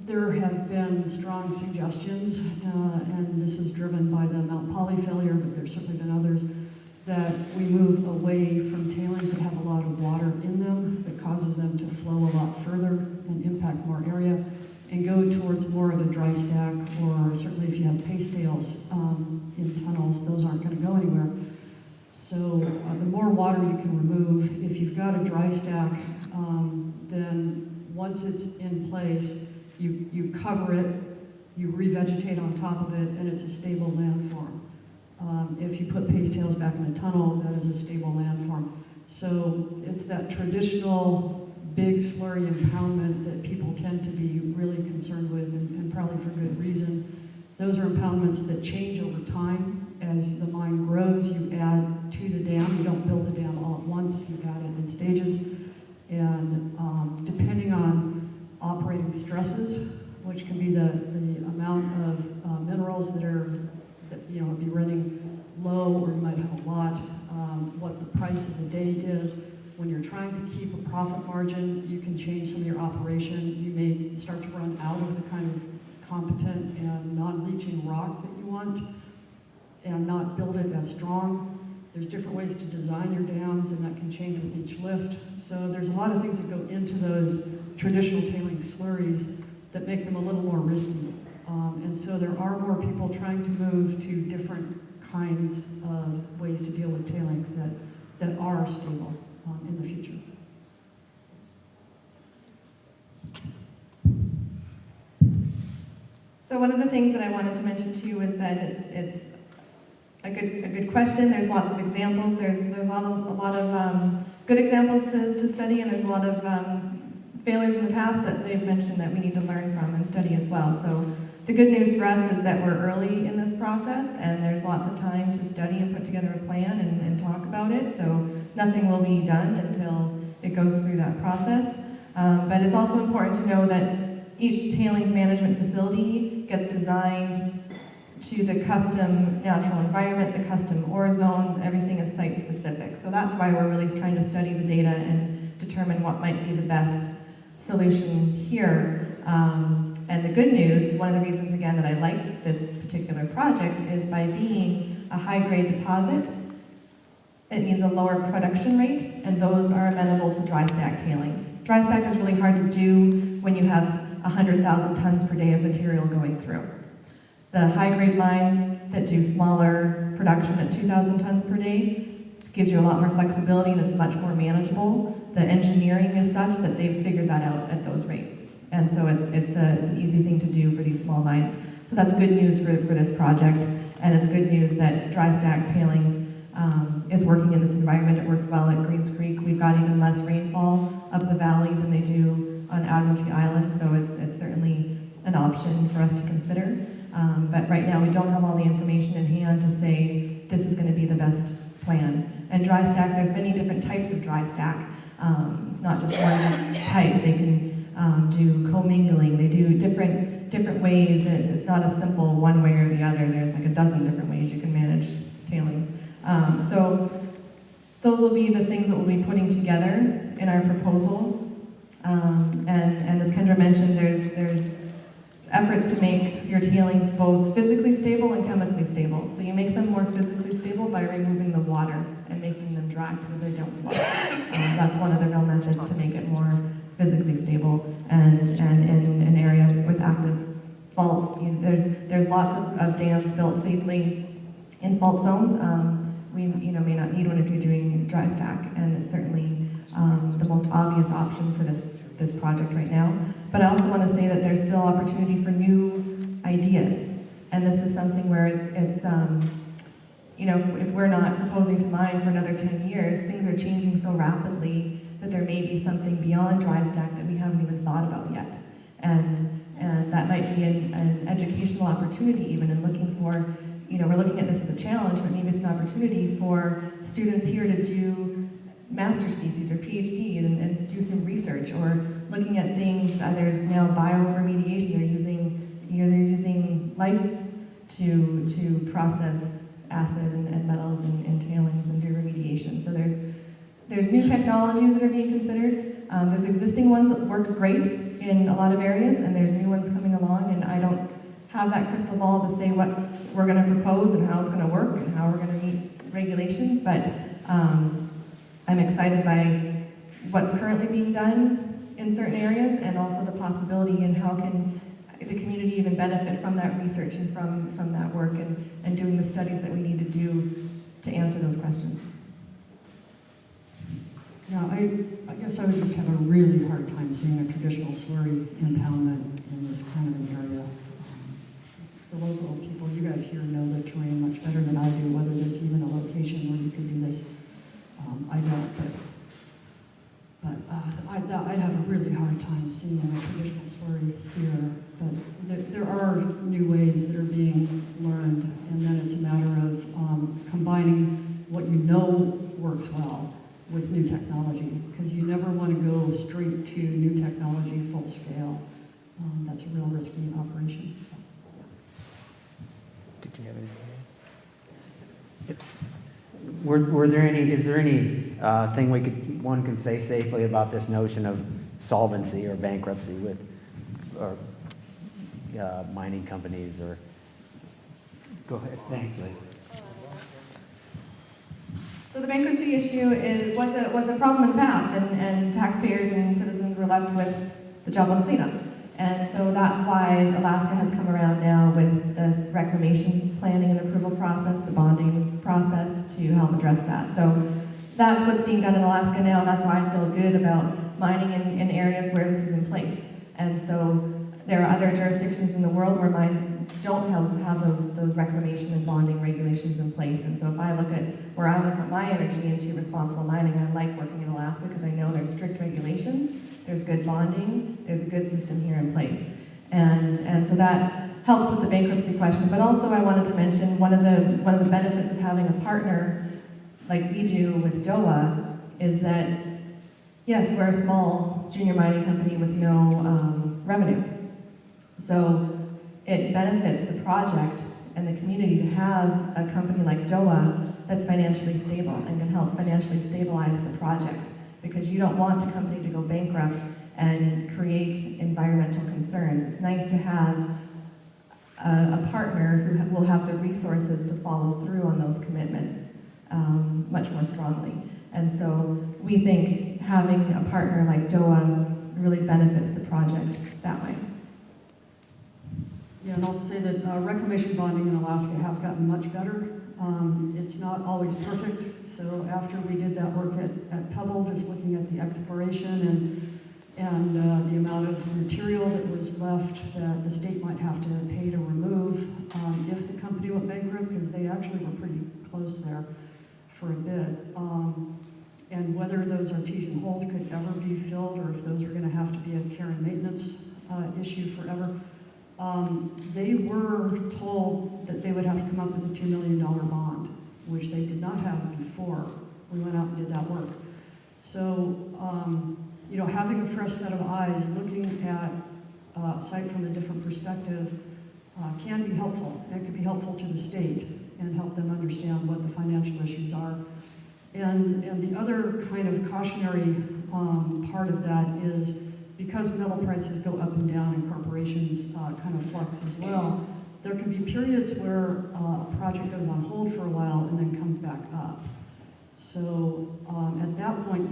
Speaker 6: there have been strong suggestions, and this was driven by the Mount Poly failure, but there's certainly been others, that we move away from tailings that have a lot of water in them, that causes them to flow a lot further and impact more area, and go towards more of a dry stack, or certainly if you have paste tails in tunnels, those aren't going to go anywhere. So the more water you can remove, if you've got a dry stack, then once it's in place, you cover it, you revegetate on top of it, and it's a stable landform. If you put paste tails back in a tunnel, that is a stable landform. So it's that traditional big slurry impoundment that people tend to be really concerned with, and probably for good reason. Those are impoundments that change over time. As the mine grows, you add to the dam. You don't build the dam all at once, you add it in stages. And depending on operating stresses, which can be the amount of minerals that would be running low, or you might have a lot, what the price of the day is. When you're trying to keep a profit margin, you can change some of your operation. You may start to run out of the kind of competent and non-leaching rock that you want, and not build it as strong. There's different ways to design your dams, and that can change with each lift. So there's a lot of things that go into those traditional tailing slurries that make them a little more risky. And so there are more people trying to move to different kinds of ways to deal with tailings that are stable in the future.
Speaker 8: So one of the things that I wanted to mention too is that it's a good question. There's lots of examples. There's a lot of good examples to study, and there's a lot of failures in the past that they've mentioned that we need to learn from and study as well. So the good news for us is that we're early in this process, and there's lots of time to study and put together a plan and talk about it. So nothing will be done until it goes through that process. But it's also important to know that each tailings management facility gets designed to the custom natural environment, the custom ore zone. Everything is site specific. So that's why we're really trying to study the data and determine what might be the best solution here. And the good news, one of the reasons again that I like this particular project, is by being a high-grade deposit, it means a lower production rate, and those are amenable to dry stack tailings. Dry stack is really hard to do when you have 100,000 tons per day of material going through. The high-grade mines that do smaller production at 2,000 tons per day gives you a lot more flexibility, and it's much more manageable. The engineering is such that they've figured that out at those rates. And so it's an easy thing to do for these small mines. So that's good news for this project, and it's good news that dry stack tailings is working in this environment. It works well at Greens Creek. We've got even less rainfall up the valley than they do on Admiralty Island, so it's certainly an option for us to consider. But right now we don't have all the information in hand to say this is going to be the best plan. And dry stack, there's many different types of dry stack. It's not just one type. They can do commingling. They do different ways. It's not a simple one way or the other. There's like a dozen different ways you can manage tailings. So those will be the things that we'll be putting together in our proposal. And as Kendra mentioned, there's efforts to make your tailings both physically stable and chemically stable. So you make them more physically stable by removing the water and making them dry so they don't flood. That's one of the real methods to make it more physically stable. And in an area with active faults, there's lots of dams built safely in fault zones. We may not need one if you're doing dry stack, and it's certainly the most obvious option for this project right now. But I also want to say that there's still opportunity for new ideas, and this is something where it's if we're not proposing to mine for another 10 years, things are changing so rapidly that there may be something beyond dry stack that we haven't even thought about yet, and that might be an educational opportunity even in looking for. We're looking at this as a challenge, but maybe it's an opportunity for students here to do master's theses or PhD and do some research, or looking at things. There's now bioremediation. They're using life to process acid and metals and tailings and do remediation. So there's new technologies that are being considered. There's existing ones that work great in a lot of areas, and there's new ones coming along, and I don't have that crystal ball to say what we're going to propose and how it's going to work and how we're going to meet regulations, but I'm excited by what's currently being done in certain areas, and also the possibility and how can the community even benefit from that research and from that work and doing the studies that we need to do to answer those questions.
Speaker 6: Yeah, I guess I would just have a really hard time seeing a traditional slurry impoundment in this kind of an area. The local people, you guys here know the terrain much better than I do, whether there's even a location where you could do this. I don't, but I'd have a really hard time seeing a traditional slurry here. But there are new ways that are being learned, and then it's a matter of combining what you know works well with new technology, because you never want to go straight to new technology full scale. That's a real risky operation. So.
Speaker 4: Did you have anything?
Speaker 12: Is there any thing one can say safely about this notion of solvency or bankruptcy with mining companies or? Go ahead. Thanks, Liz.
Speaker 8: So the bankruptcy issue was a problem in the past, and taxpayers and citizens were left with the job of cleanup. And so that's why Alaska has come around now with this reclamation planning and approval process, the bonding process, to help address that. So that's what's being done in Alaska now. That's why I feel good about mining in areas where this is in place. And so there are other jurisdictions in the world where mines don't have those reclamation and bonding regulations in place. And so if I look at where I want to put my energy into responsible mining, I like working in Alaska because I know there's strict regulations, there's good bonding, there's a good system here in place. And so that helps with the bankruptcy question. But also I wanted to mention one of the benefits of having a partner like we do with DOA is that, yes, we're a small junior mining company with no revenue. So it benefits the project and the community to have a company like DOA that's financially stable and can help financially stabilize the project, because you don't want the company to go bankrupt and create environmental concerns. It's nice to have a partner who will have the resources to follow through on those commitments much more strongly. And so we think having a partner like DOA really benefits the project that way.
Speaker 6: Yeah, and I'll say that reclamation bonding in Alaska has gotten much better. It's not always perfect, so after we did that work at Pebble, just looking at the exploration and the amount of material that was left that the state might have to pay to remove if the company went bankrupt, because they actually were pretty close there for a bit. And whether those artesian holes could ever be filled, or if those were going to have to be a care and maintenance issue forever. They were told that they would have to come up with a $2 million bond, which they did not have before we went out and did that work. So, having a fresh set of eyes, looking at a site from a different perspective can be helpful. It could be helpful to the state and help them understand what the financial issues are. And the other kind of cautionary part of that is, because metal prices go up and down and corporations kind of flux as well, there can be periods where a project goes on hold for a while and then comes back up. So at that point,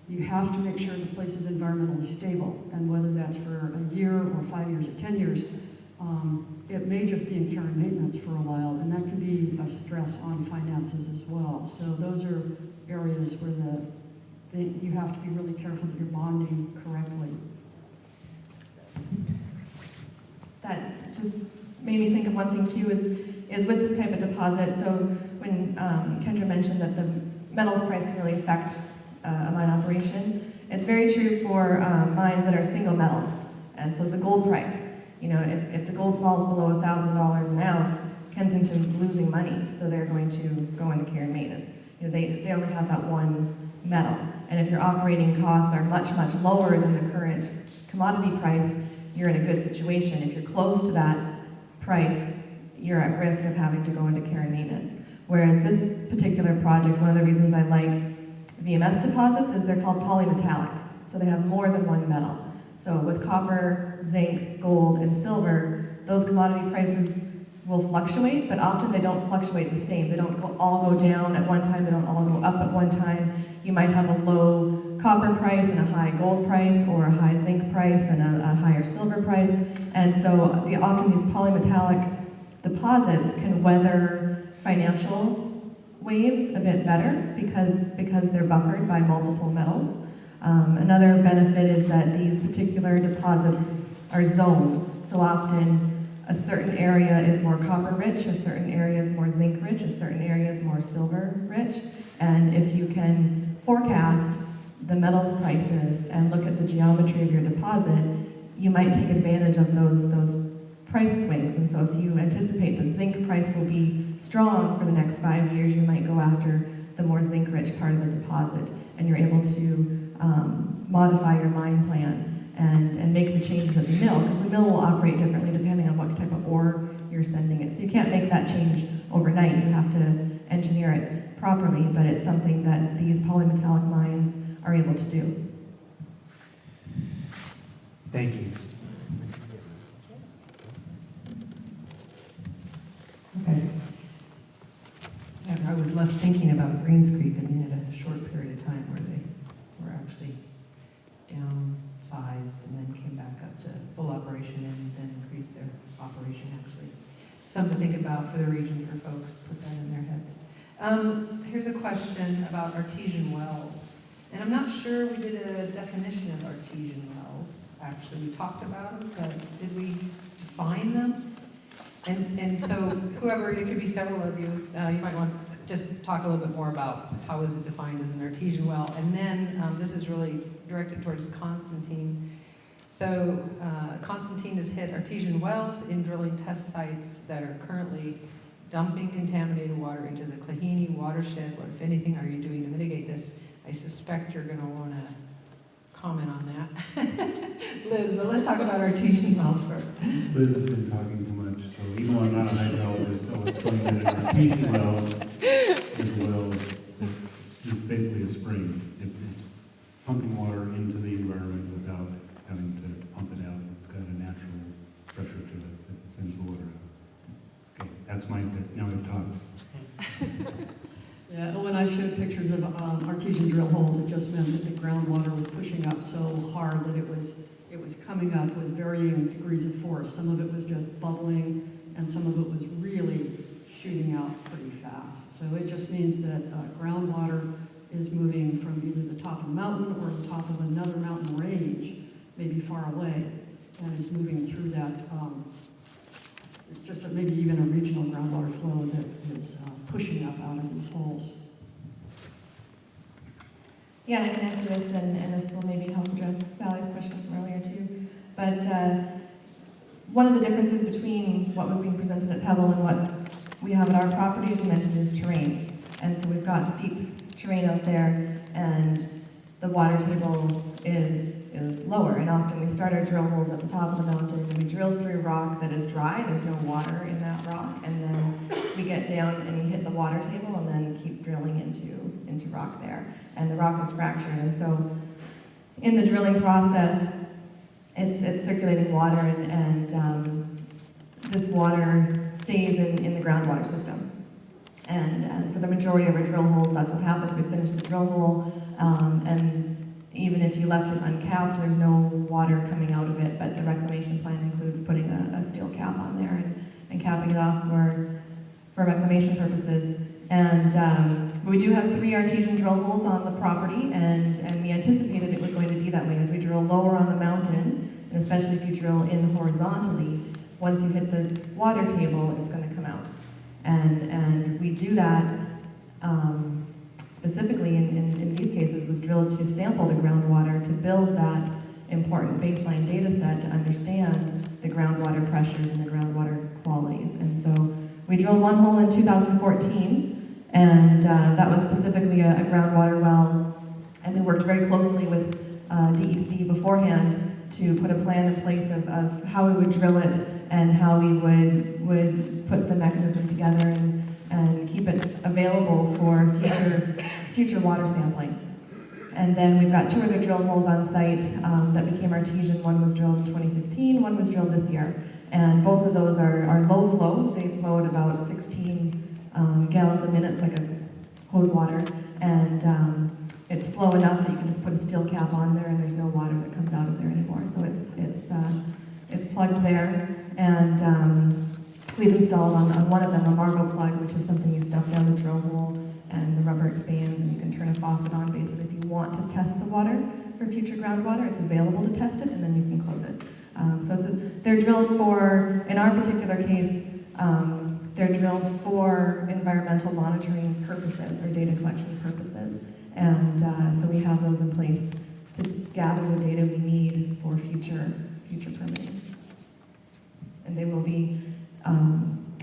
Speaker 6: you have to make sure the place is environmentally stable, and whether that's for a year or 5 years or 10 years, it may just be in care and maintenance for a while, and that can be a stress on finances as well. So those are areas where you have to be really careful that you're bonding correctly.
Speaker 8: That just made me think of one thing too, is with this type of deposit. So when Kendra mentioned that the metals price can really affect a mine operation, it's very true for mines that are single metals. And so the gold price, if the gold falls below $1,000 an ounce, Kensington's losing money, so they're going to go into care and maintenance. They only have that one metal. And if your operating costs are much, much lower than the current commodity price, you're in a good situation. If you're close to that price, you're at risk of having to go into care and maintenance. Whereas this particular project, one of the reasons I like VMS deposits is they're called polymetallic. So they have more than one metal. So with copper, zinc, gold, and silver, those commodity prices will fluctuate, but often they don't fluctuate the same. They don't all go down at one time, they don't all go up at one time. You might have a low copper price and a high gold price, or a high zinc price and a higher silver price. And so often these polymetallic deposits can weather financial waves a bit better because they're buffered by multiple metals. Another benefit is that these particular deposits are zoned. So often a certain area is more copper rich, a certain area is more zinc rich, a certain area is more silver rich. And if you can forecast the metals prices and look at the geometry of your deposit, you might take advantage of those price swings. And so if you anticipate that zinc price will be strong for the next 5 years, you might go after the more zinc rich part of the deposit, and you're able to modify your mine plan and make the changes at the mill, because the mill will operate differently depending on what type of ore you're sending it. So you can't make that change overnight. You have to engineer it properly, but it's something that these polymetallic mines are able to do.
Speaker 2: Thank you.
Speaker 3: Okay. I was left thinking about Greens Creek, and they had a short period of time where they were actually downsized and then came back up to full operation and then increased their operation actually. Something to think about for the region for folks, put that in their heads. Here's a question about artesian wells. And I'm not sure we did a definition of artesian wells. Actually, we talked about them, but did we define them? And so whoever, it could be several of you, you might want to just talk a little bit more about how is it defined as an artesian well. And then this is really directed towards Constantine. So Constantine has hit artesian wells in drilling test sites that are currently dumping contaminated water into the Klahini watershed. What, if anything, are you doing to mitigate this? I suspect you're going to want to comment on that. Liz, but let's talk about artesian wells first.
Speaker 9: Liz has been talking too much, so even though I'm not a hydrologist, I'll explain that an artesian well is a well that is basically a spring. It's pumping water into the environment without having to pump it out. It's got a natural pressure to it that sends the water out. Okay, that's my bit. Now we've talked.
Speaker 6: Yeah, and when I showed pictures of artesian drill holes, it just meant that the groundwater was pushing up so hard that it was coming up with varying degrees of force. Some of it was just bubbling, and some of it was really shooting out pretty fast. So it just means that groundwater is moving from either the top of a mountain or the top of another mountain range, maybe far away, and is moving through that. It's just maybe even a regional groundwater flow that is pushing up out of these holes.
Speaker 8: Yeah, I can answer this, and this will maybe help address Sally's question from earlier too. But one of the differences between what was being presented at Pebble and what we have at our property, as you mentioned, is terrain. And so we've got steep terrain out there, and the water table is lower. And often we start our drill holes at the top of the mountain, and we drill through rock that is dry, there's no water in that rock, and then we get down and we hit the water table and then keep drilling into rock there. And the rock is fractured, and so in the drilling process, it's circulating water, and this water stays in the groundwater system. And for the majority of our drill holes, that's what happens. We finish the drill hole, and even if you left it uncapped, there's no water coming out of it, but the reclamation plan includes putting a steel cap on there and capping it off for reclamation purposes. And we do have 3 artesian drill holes on the property, and we anticipated it was going to be that way. As we drill lower on the mountain, and especially if you drill in horizontally, once you hit the water table, it's going to come out. And we do that specifically in these cases was drilled to sample the groundwater to build that important baseline data set to understand the groundwater pressures and the groundwater qualities. And so we drilled one hole in 2014, and that was specifically a groundwater well, and we worked very closely with DEC beforehand to put a plan in place of how we would drill it and how we would put the mechanism together and keep it available for future water sampling. And then we've got 2 other drill holes on site that became artesian. One was drilled in 2015, one was drilled this year. And both of those are low flow. They flow at about 16 gallons a minute. It's like a hose water. And it's slow enough that you can just put a steel cap on there and there's no water that comes out of there anymore. So it's plugged there. And we've installed on one of them a Margo plug, which is something you stuff down the drill hole and the rubber expands and you can turn a faucet on basically if you want to test the water for future groundwater. It's available to test it and then you can close it. They're drilled for, in our particular case, they're drilled for environmental monitoring purposes or data collection purposes. And so we have those in place to gather the data we need for future permitting. And they will be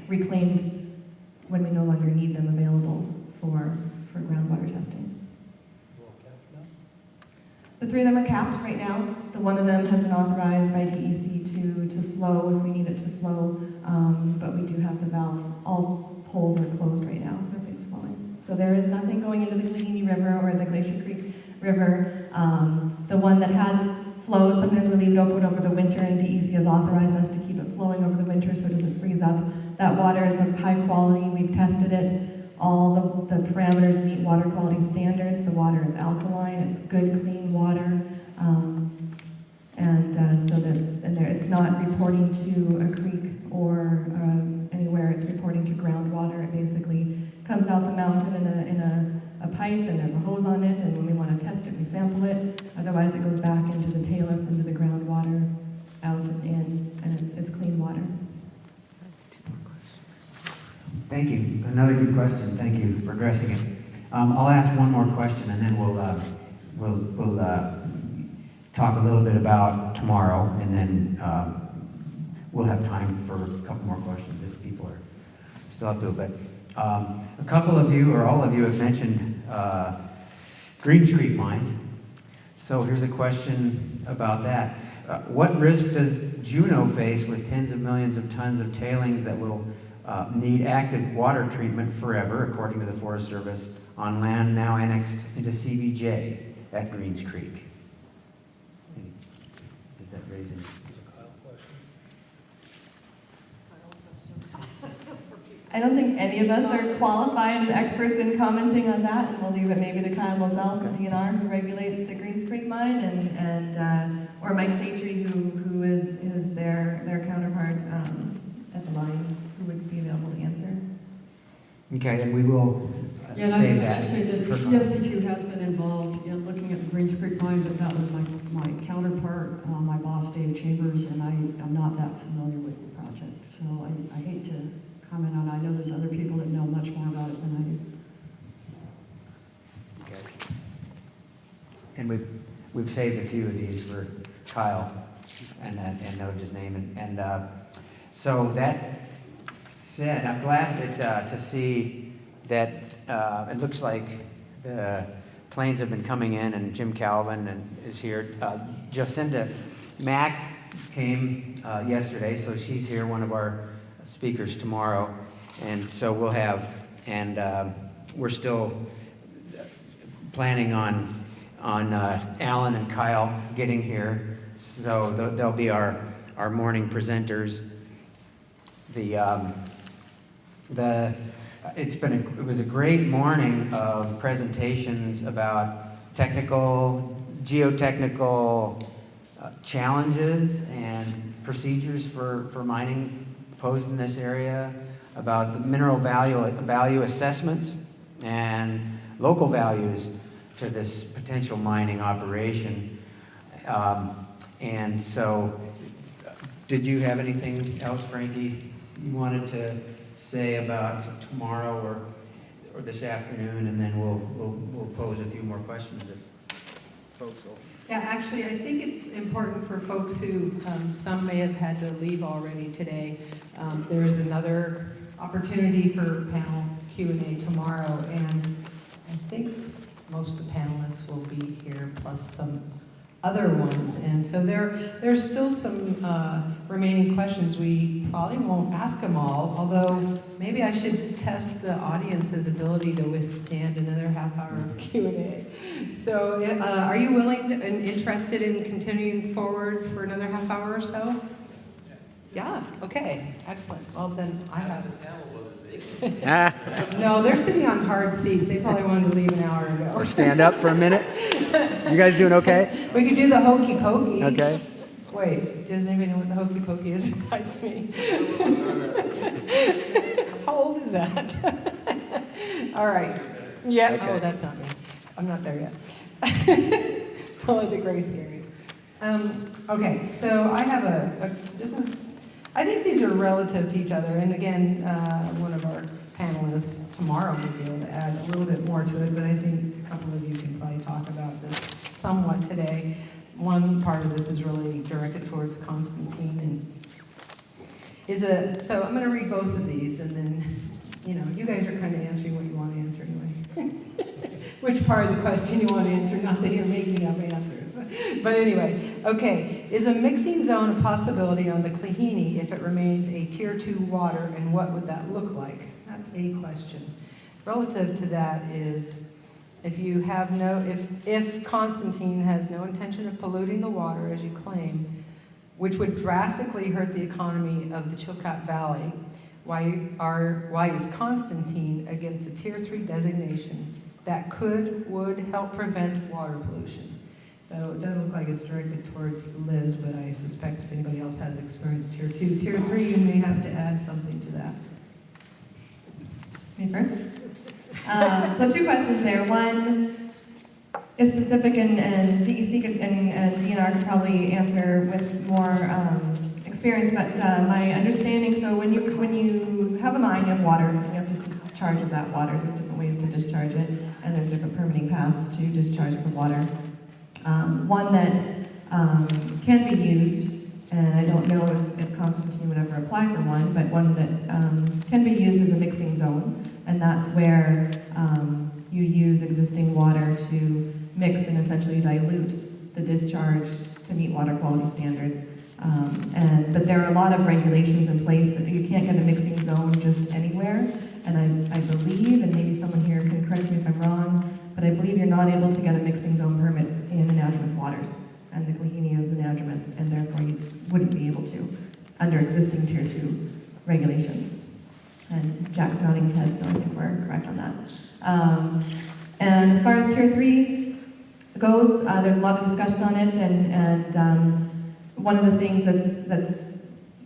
Speaker 8: reclaimed when we no longer need them available for groundwater testing. The 3 of them are capped right now. The one of them has been authorized by DEC to flow if we need it to flow, but we do have the valve. All holes are closed right now. Nothing's flowing. So there is nothing going into the Kleehene River or the Glacier Creek River. The one that has flowed, sometimes we leave it open over the winter, and DEC has authorized us to keep it flowing over the winter so it doesn't freeze up. That water is of high quality. We've tested it. All the parameters meet water quality standards. The water is alkaline. It's good, clean water. It's not reporting to a creek or anywhere. It's reporting to groundwater. It basically comes out the mountain in a pipe, and there's a hose on it, and when we want to test it, we sample it. Otherwise, it goes back into the talus, into the groundwater, out and in, and it's clean water.
Speaker 2: Thank you. Another good question. Thank you for addressing it. I'll ask one more question, and then we'll talk a little bit about tomorrow, and then we'll have time for a couple more questions if people are still up to it. But a couple of you, or all of you, have mentioned Greens Creek Mine. So here's a question about that. What risk does Juneau face with tens of millions of tons of tailings that will need active water treatment forever, according to the Forest Service, on land now annexed into CBJ at Greens Creek? Does that raise any?
Speaker 8: I don't think any of us are qualified and experts in commenting on that, and we'll leave it maybe to Kyle Moselle from DNR, who regulates the Greens Creek mine, or Mike Satry, who is their counterpart at the mine, who would be available to answer.
Speaker 2: Okay, and we will
Speaker 6: Yeah,
Speaker 2: say
Speaker 6: and I
Speaker 2: that.
Speaker 6: should say that
Speaker 2: for-
Speaker 6: CSP2 has been involved in looking at the Greens Creek mine, but that was my counterpart, my boss, Dave Chambers, and I'm not that familiar with the project. So I hate to comment on it. I know there's other people that know much more about it than I do.
Speaker 2: Okay. And we've saved a few of these for Kyle and noted his name. And so that said, I'm glad that to see that it looks like the planes have been coming in, and Jim Calvin is here. Jacinda Mack came yesterday, so she's here, one of our speakers tomorrow, and so we'll have, and we're still planning on Alan and Kyle getting here, so they'll be our morning presenters. It was a great morning of presentations about geotechnical challenges and procedures for mining posed in this area, about the mineral value assessments and local values to this potential mining operation. And so, did you have anything else, Frankie, you wanted to say about tomorrow or this afternoon, and then we'll pose a few more questions if folks will.
Speaker 3: Yeah, actually, I think it's important for folks who, some may have had to leave already today. There's another opportunity for panel Q&A tomorrow, and I think most of the panelists will be here, plus some other ones. And so there's still some remaining questions. We probably won't ask them all, although maybe I should test the audience's ability to withstand another half hour of Q&A. So are you willing and interested in continuing forward for another half hour or so? Yeah, okay, excellent. Well, then I have... No, they're sitting on hard seats. They probably wanted to leave an hour ago.
Speaker 2: Or stand up for a minute. You guys doing okay?
Speaker 3: We could do the hokey pokey.
Speaker 2: Okay.
Speaker 3: Wait, does anybody know what the hokey pokey is besides me? How old is that? All right. Yeah,
Speaker 12: Okay.
Speaker 3: oh, that's not me. I'm not there yet. Only the gray scary. Okay, so I have I think these are relative to each other, and again, one of our panelists tomorrow will be able to add a little bit more to it, but I think a couple of you can probably talk about this somewhat today. One part of this is really directed towards Constantine, and so I'm going to read both of these, and then, you guys are kind of answering what you want to answer anyway. Which part of the question you want to answer, not that you're making up answers. But anyway, okay. Is a mixing zone a possibility on the Klehini if it remains a Tier 2 water, and what would that look like? That's a question. Relative to that is, if Constantine has no intention of polluting the water, as you claim, which would drastically hurt the economy of the Chilkat Valley, why is Constantine against a Tier 3 designation that would help prevent water pollution? So it does look like it's directed towards Liz, but I suspect if anybody else has experienced Tier 2. Tier 3, you may have to add something to that.
Speaker 8: Me first? So 2 questions there. One is specific, and DEC and DNR could probably answer with more experience, but my understanding, so when you have a mine, you have water, and you have to discharge of that water. There's different ways to discharge it, and there's different permitting paths to discharge the water. One that can be used, and I don't know if Constantine would ever apply for one, but one that can be used as a mixing zone, and that's where you use existing water to mix and essentially dilute the discharge to meet water quality standards. But there are a lot of regulations in place that you can't get a mixing zone just anywhere, and I believe, and maybe someone here can correct me if I'm wrong, but I believe you're not able to get a mixing zone permit in anadromous waters, and the Klehini is anadromous, and therefore you wouldn't be able to under existing Tier 2 regulations. And Jack's nodding his head, so I think we're correct on that. And as far as Tier 3 goes, there's a lot of discussion on it, and one of the things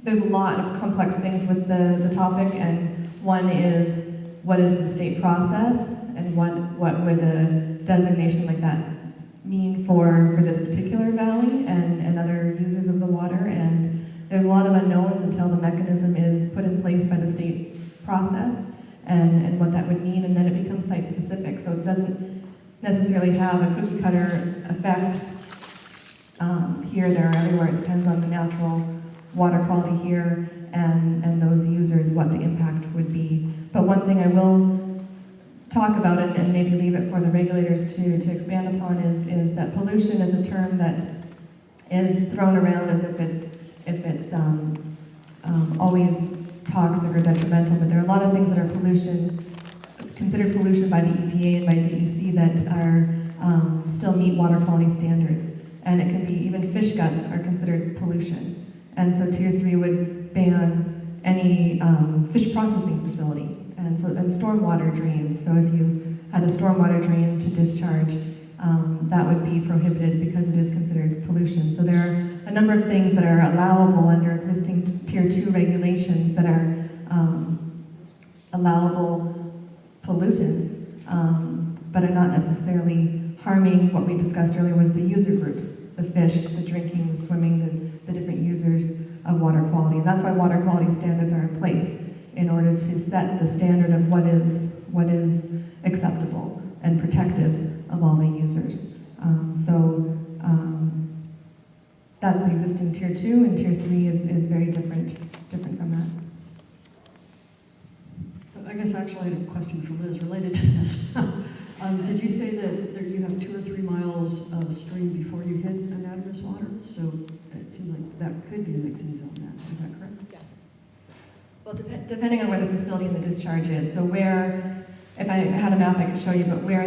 Speaker 8: there's a lot of complex things with the topic, and one is, what is the state process, and what would a designation like that mean for this particular valley and other users of the water, and there's a lot of unknowns until the mechanism is put in place by the state process, and what that would mean, and then it becomes site-specific, so it doesn't necessarily have a cookie-cutter effect here, there, or everywhere. It depends on the natural water quality here and those users, what the impact would be. But one thing I will talk about, and maybe leave it for the regulators to expand upon, is that pollution is a term that is thrown around as if it's always toxic or detrimental, but there are a lot of things that are considered pollution by the EPA and by DEC that are still meet water quality standards. And it can be, even fish guts are considered pollution. And so Tier 3 would ban any fish processing facility and stormwater drains. So if you had a stormwater drain to discharge, that would be prohibited because it is considered pollution. So there are a number of things that are allowable under existing Tier 2 regulations that are allowable pollutants, but are not necessarily harming. What we discussed earlier was the user groups, the fish, the drinking, the swimming, the different users of water quality. And that's why water quality standards are in place, in order to set the standard of what is acceptable and protective of all the users. That's the existing Tier 2, and Tier 3 is very different from that.
Speaker 6: So I guess actually I had a question for Liz related to this. Did you say that you have 2 or 3 miles of stream before you hit anadromous water? So it seems like that could be a mixing zone then. Is that correct?
Speaker 8: Yeah. Well, depending on where the facility and the discharge is. So where, if I had a map I could show you, but where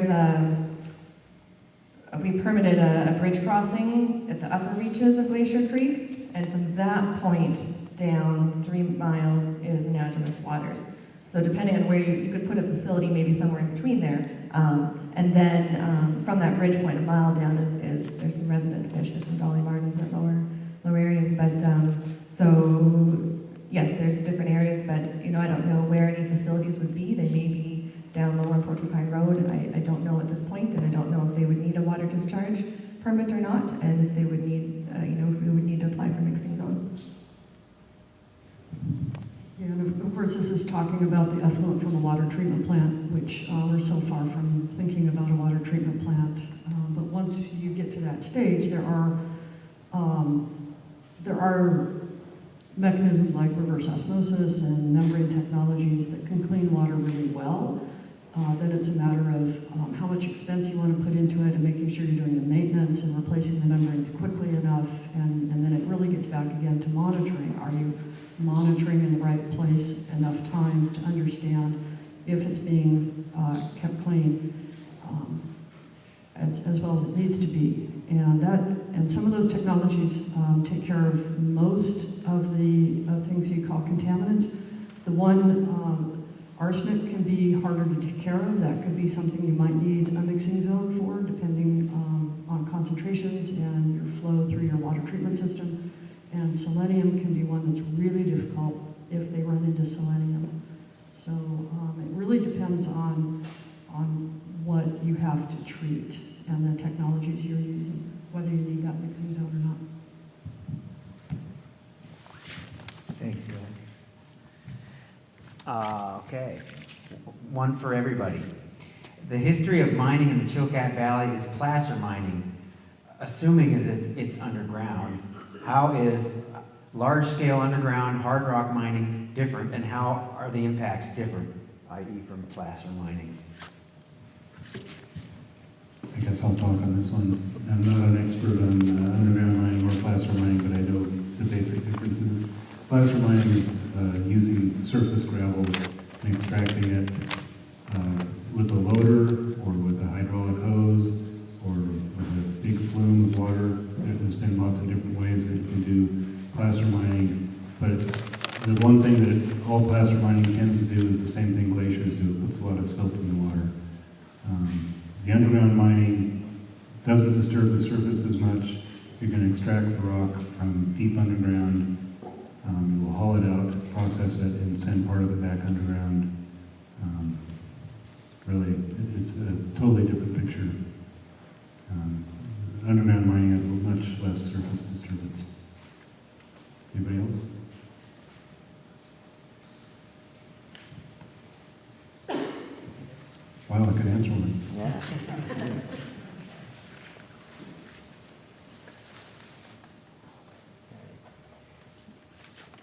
Speaker 8: we permitted a bridge crossing at the upper reaches of Glacier Creek, and from that point down 3 miles is anadromous waters. So depending on where you could put a facility, maybe somewhere in between there, and then from that bridge point, a mile down there's some resident fish. There's some dolly martins that low areas. But so yes, there's different areas, but I don't know where any facilities would be. They may be down Lower Porcupine Road. I don't know at this point, and I don't know if they would need a water discharge permit or not, and if they would need, if we would need to apply for mixing zone.
Speaker 6: Yeah, and of course, this is talking about the effluent from a water treatment plant, which we're so far from thinking about a water treatment plant. But once you get to that stage, there are mechanisms like reverse osmosis and membrane technologies that can clean water really well. Then it's a matter of how much expense you want to put into it and making sure you're doing the maintenance and replacing the membranes quickly enough. And then it really gets back again to monitoring. Are you monitoring in the right place enough times to understand if it's being kept clean as well as it needs to be? And some of those technologies take care of most of the things you call contaminants. The one, arsenic, can be harder to take care of. That could be something you might need a mixing zone for, depending on concentrations and your flow through your water treatment system. And selenium can be one that's really difficult if they run into selenium. So it really depends on what you have to treat and the technologies you're using, whether you need that mixing zone or not.
Speaker 12: Thanks, Julie. Okay, one for everybody. The history of mining in the Chilkat Valley is placer mining, assuming it's underground. How is large-scale underground hard rock mining different, and how are the impacts different, i.e. from placer mining?
Speaker 9: I guess I'll talk on this one. I'm not an expert on underground mining or placer mining, but I know the basic differences. Placer mining is using surface gravel and extracting it with a loader or with a hydraulic hose or with a big flume of water. There's been lots of different ways that you can do placer mining, but the one thing that all placer mining tends to do is the same thing glaciers do. It puts a lot of silt in the water. The underground mining doesn't disturb the surface as much. You're going to extract the rock from deep underground. You will haul it out, process it, and send part of it back underground. Really, it's a totally different picture. Underground mining has much less surface disturbance. Anybody else? Wow, I could answer one.
Speaker 12: Yeah.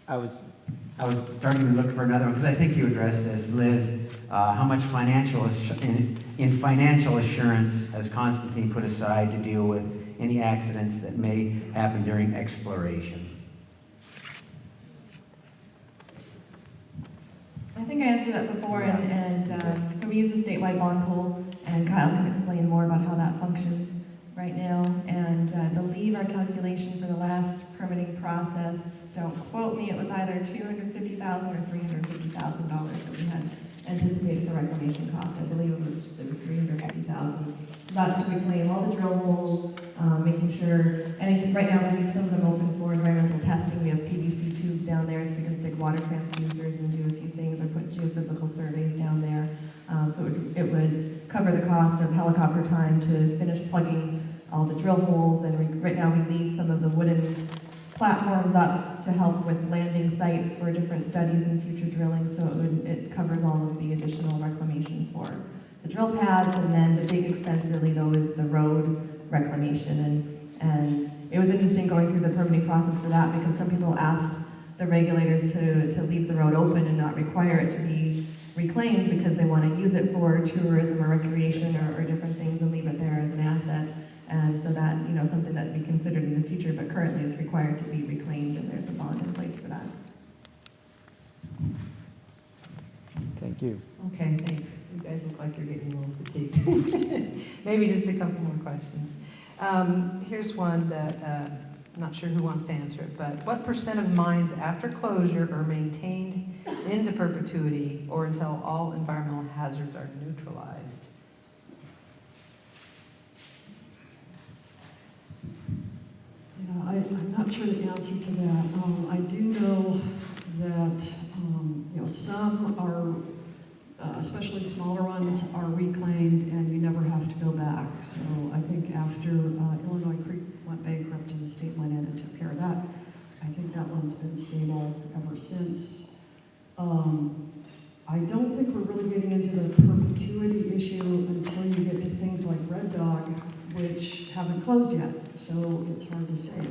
Speaker 12: I was starting to look for another one, because I think you addressed this, Liz. How much financial assurance has Constantine put aside to deal with any accidents that may happen during exploration?
Speaker 8: I think I answered that before, and so we use a statewide bond pool, and Kyle can explain more about how that functions right now. And I believe our calculation for the last permitting process, don't quote me, it was either $250,000 or $350,000 that we had anticipated for reclamation cost. I believe it was $350,000. So that's to reclaim all the drill holes, making sure anything. Right now we leave some of them open for environmental testing. We have PVC tubes down there so we can stick water transducers and do a few things, or put geophysical surveys down there. So it would cover the cost of helicopter time to finish plugging all the drill holes. And right now we leave some of the wooden platforms up to help with landing sites for different studies and future drilling. So it covers all of the additional reclamation for the drill pads. And then the big expense really though is the road reclamation. And it was interesting going through the permitting process for that, because some people asked the regulators to leave the road open and not require it to be reclaimed, because they want to use it for tourism or recreation or different things, and leave it there as an asset. And so that, something that would be considered in the future, but currently it's required to be reclaimed, and there's a bond in place for that.
Speaker 12: Thank you.
Speaker 3: Okay, thanks. You guys look like you're getting a little fatigued. Maybe just a couple more questions. Here's one that I'm not sure who wants to answer it, but what % of mines after closure are maintained into perpetuity or until all environmental hazards are neutralized?
Speaker 6: I'm not not sure the answer to that. I do know that, some are, especially smaller ones, are reclaimed and you never have to go back. So I think after Illinois Creek went bankrupt and the state went in and took care of that, I think that one's been stable ever since. I don't think we're really getting into the perpetuity issue until you get to things like Red Dog, which haven't closed yet, so it's hard to say.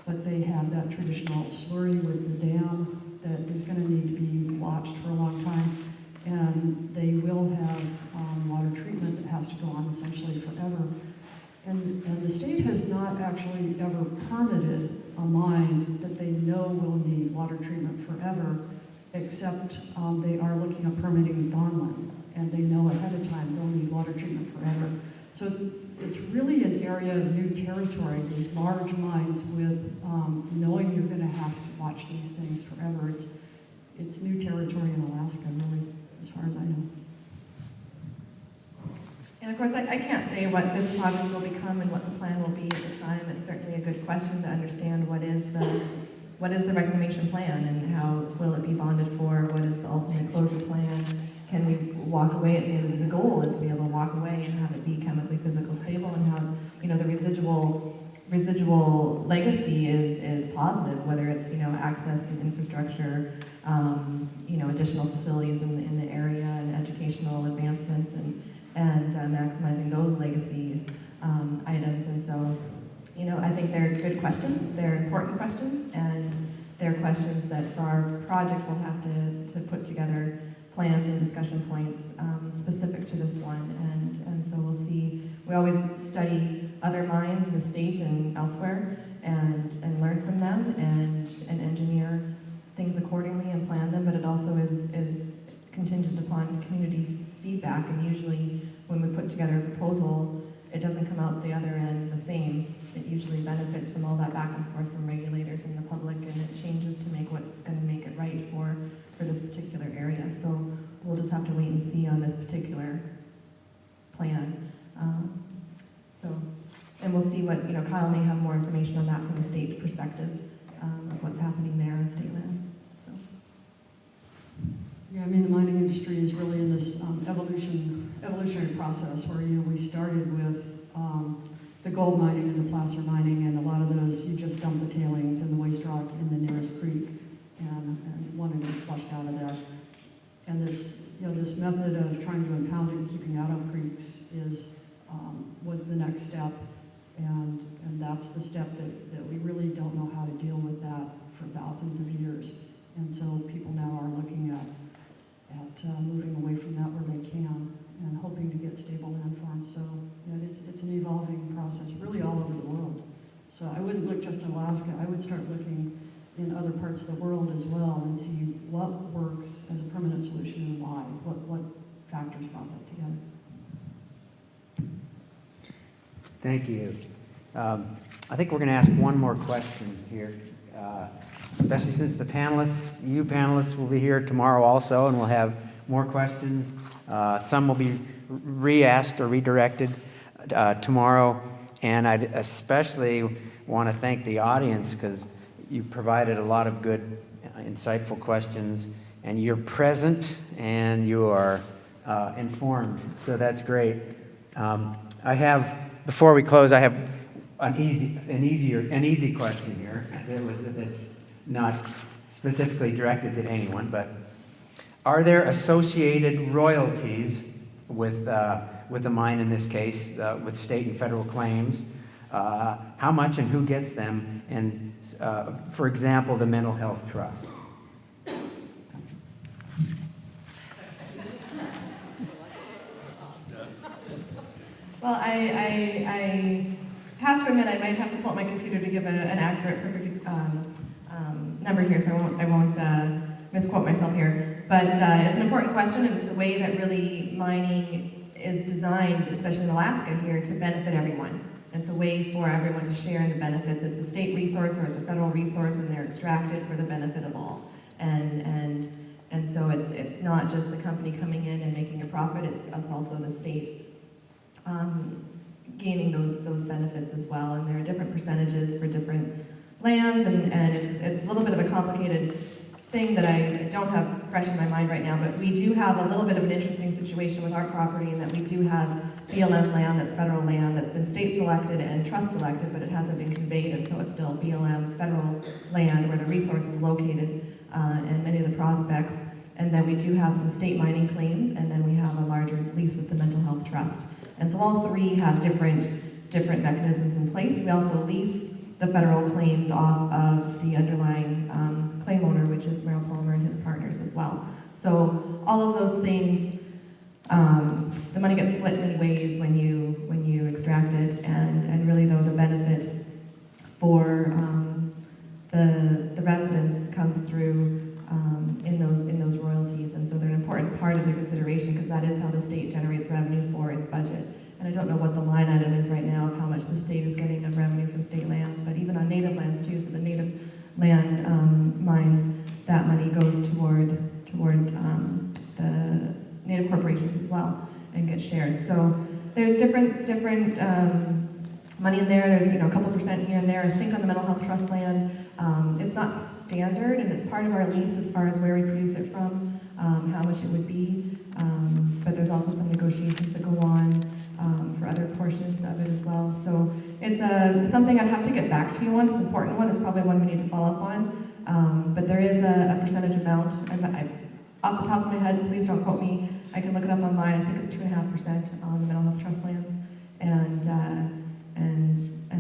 Speaker 6: But they have that traditional slurry with the dam that is going to need to be watched for a long time, and they will have water treatment that has to go on essentially forever. And the state has not actually ever permitted a mine that they know will need water treatment forever, except they are looking at permitting Donlin, and they know ahead of time they'll need water treatment forever. So it's really an area of new territory, these large mines with knowing you're going to have to watch these things forever. It's new territory in Alaska, really, as far as I know.
Speaker 8: And of course, I can't say what this project will become and what the plan will be at the time. It's certainly a good question to understand what is the reclamation plan and how will it be bonded for, what is the ultimate closure plan. Can we walk away at the end of the goal is to be able to walk away and have it be chemically physical stable and have, the residual legacy is positive, whether it's, access and infrastructure, additional facilities in the area and educational advancements and maximizing those legacy items. And so, I think they're good questions, they're important questions, and they're questions that for our project we'll have to put together plans and discussion points specific to this one, and so we'll see. We always study other mines in the state and elsewhere, and learn from them, and engineer things accordingly and plan them. But it also is contingent upon community feedback. And usually, when we put together a proposal, it doesn't come out the other end the same. It usually benefits from all that back and forth from regulators and the public, and it changes to make what's going to make it right for this particular area. So we'll just have to wait and see on this particular plan. And we'll see what, Kyle may have more information on that from the state perspective of what's happening there on state lands. So.
Speaker 6: Yeah, the mining industry is really in this evolutionary process where, we started with the gold mining and the placer mining, and a lot of those, you just dump the tailings and the waste rock in the nearest creek and wanted to be flushed out of there. And this, this method of trying to impound it and keeping out of creeks was the next step, and that's the step that we really don't know how to deal with that for thousands of years. And so people now are looking at moving away from that where they can, and hoping to get stable landforms. So it's an evolving process, really all over the world. So I wouldn't look just in Alaska. I would start looking in other parts of the world as well and see what works as a permanent solution and why. What factors brought that together.
Speaker 12: Thank you. I think we're going to ask one more question here, especially since you panelists will be here tomorrow also, and we'll have more questions. Some will be re-asked or redirected tomorrow, and I'd especially want to thank the audience because you provided a lot of good, insightful questions, and you're present and you are informed, so that's great. Before we close, I have an easy question here that's not specifically directed to anyone, but are there associated royalties with a mine in this case, with state and federal claims? How much and who gets them? And for example, the Mental Health Trust.
Speaker 8: Well, I have to admit I might have to pull up my computer to give an accurate, perfect number here, so I won't misquote myself here. But it's an important question, and it's a way that really mining is designed, especially in Alaska here, to benefit everyone. It's a way for everyone to share in the benefits. It's a state resource or it's a federal resource, and they're extracted for the benefit of all. And so it's not just the company coming in and making a profit. It's also the state gaining those benefits as well. And there are different percentages for different lands, and it's a little bit of a complicated thing that I don't have fresh in my mind right now, but we do have a little bit of an interesting situation with our property in that we do have BLM land, that's federal land, that's been state selected and trust selected, but it hasn't been conveyed, and so it's still BLM federal land where the resource is located, and many of the prospects. And then we do have some state mining claims, and then we have a larger lease with the Mental Health Trust. And so all three have different mechanisms in place. We also lease the federal claims off of the underlying claim owner, which is Merrill Palmer and his partners as well. So all of those things, the money gets split many ways when you extract it, and really though the benefit for the residents comes through in those royalties, and so they're an important part of the consideration because that is how the state generates revenue for its budget. And I don't know what the line item is right now of how much the state is getting of revenue from state lands, but even on native lands too, so the native land mines, that money goes toward the native corporations as well and gets shared. So there's different money in there. There's a couple percent here and there. I think on the mental health trust land, it's not standard, and it's part of our lease as far as where we produce it from, how much it would be. But there's also some negotiations that go on for other portions of it as well. So it's something I'd have to get back to you on. It's an important one. It's probably one we need to follow up on. But there is a percentage amount. Off the top of my head, please don't quote me. I can look it up online. I think it's 2.5% on the mental health trust lands, and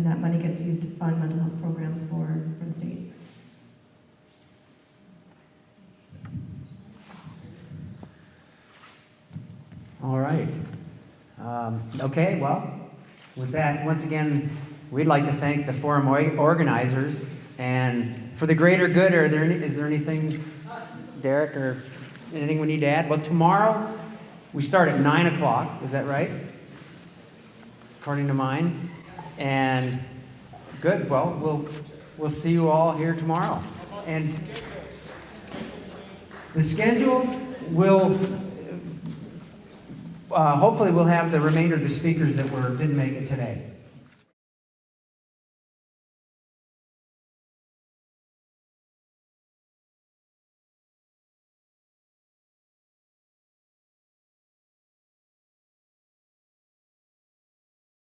Speaker 8: that money gets used to fund mental health programs for the state.
Speaker 12: All right. Okay, well, with that, once again, we'd like to thank the forum organizers, and for the greater good, is there anything, Derek, or anything we need to add? Well, tomorrow, we start at 9 o'clock, is that right? According to mine. And good, well, we'll see you all here tomorrow. And the schedule will, hopefully we'll have the remainder of the speakers that didn't make it today.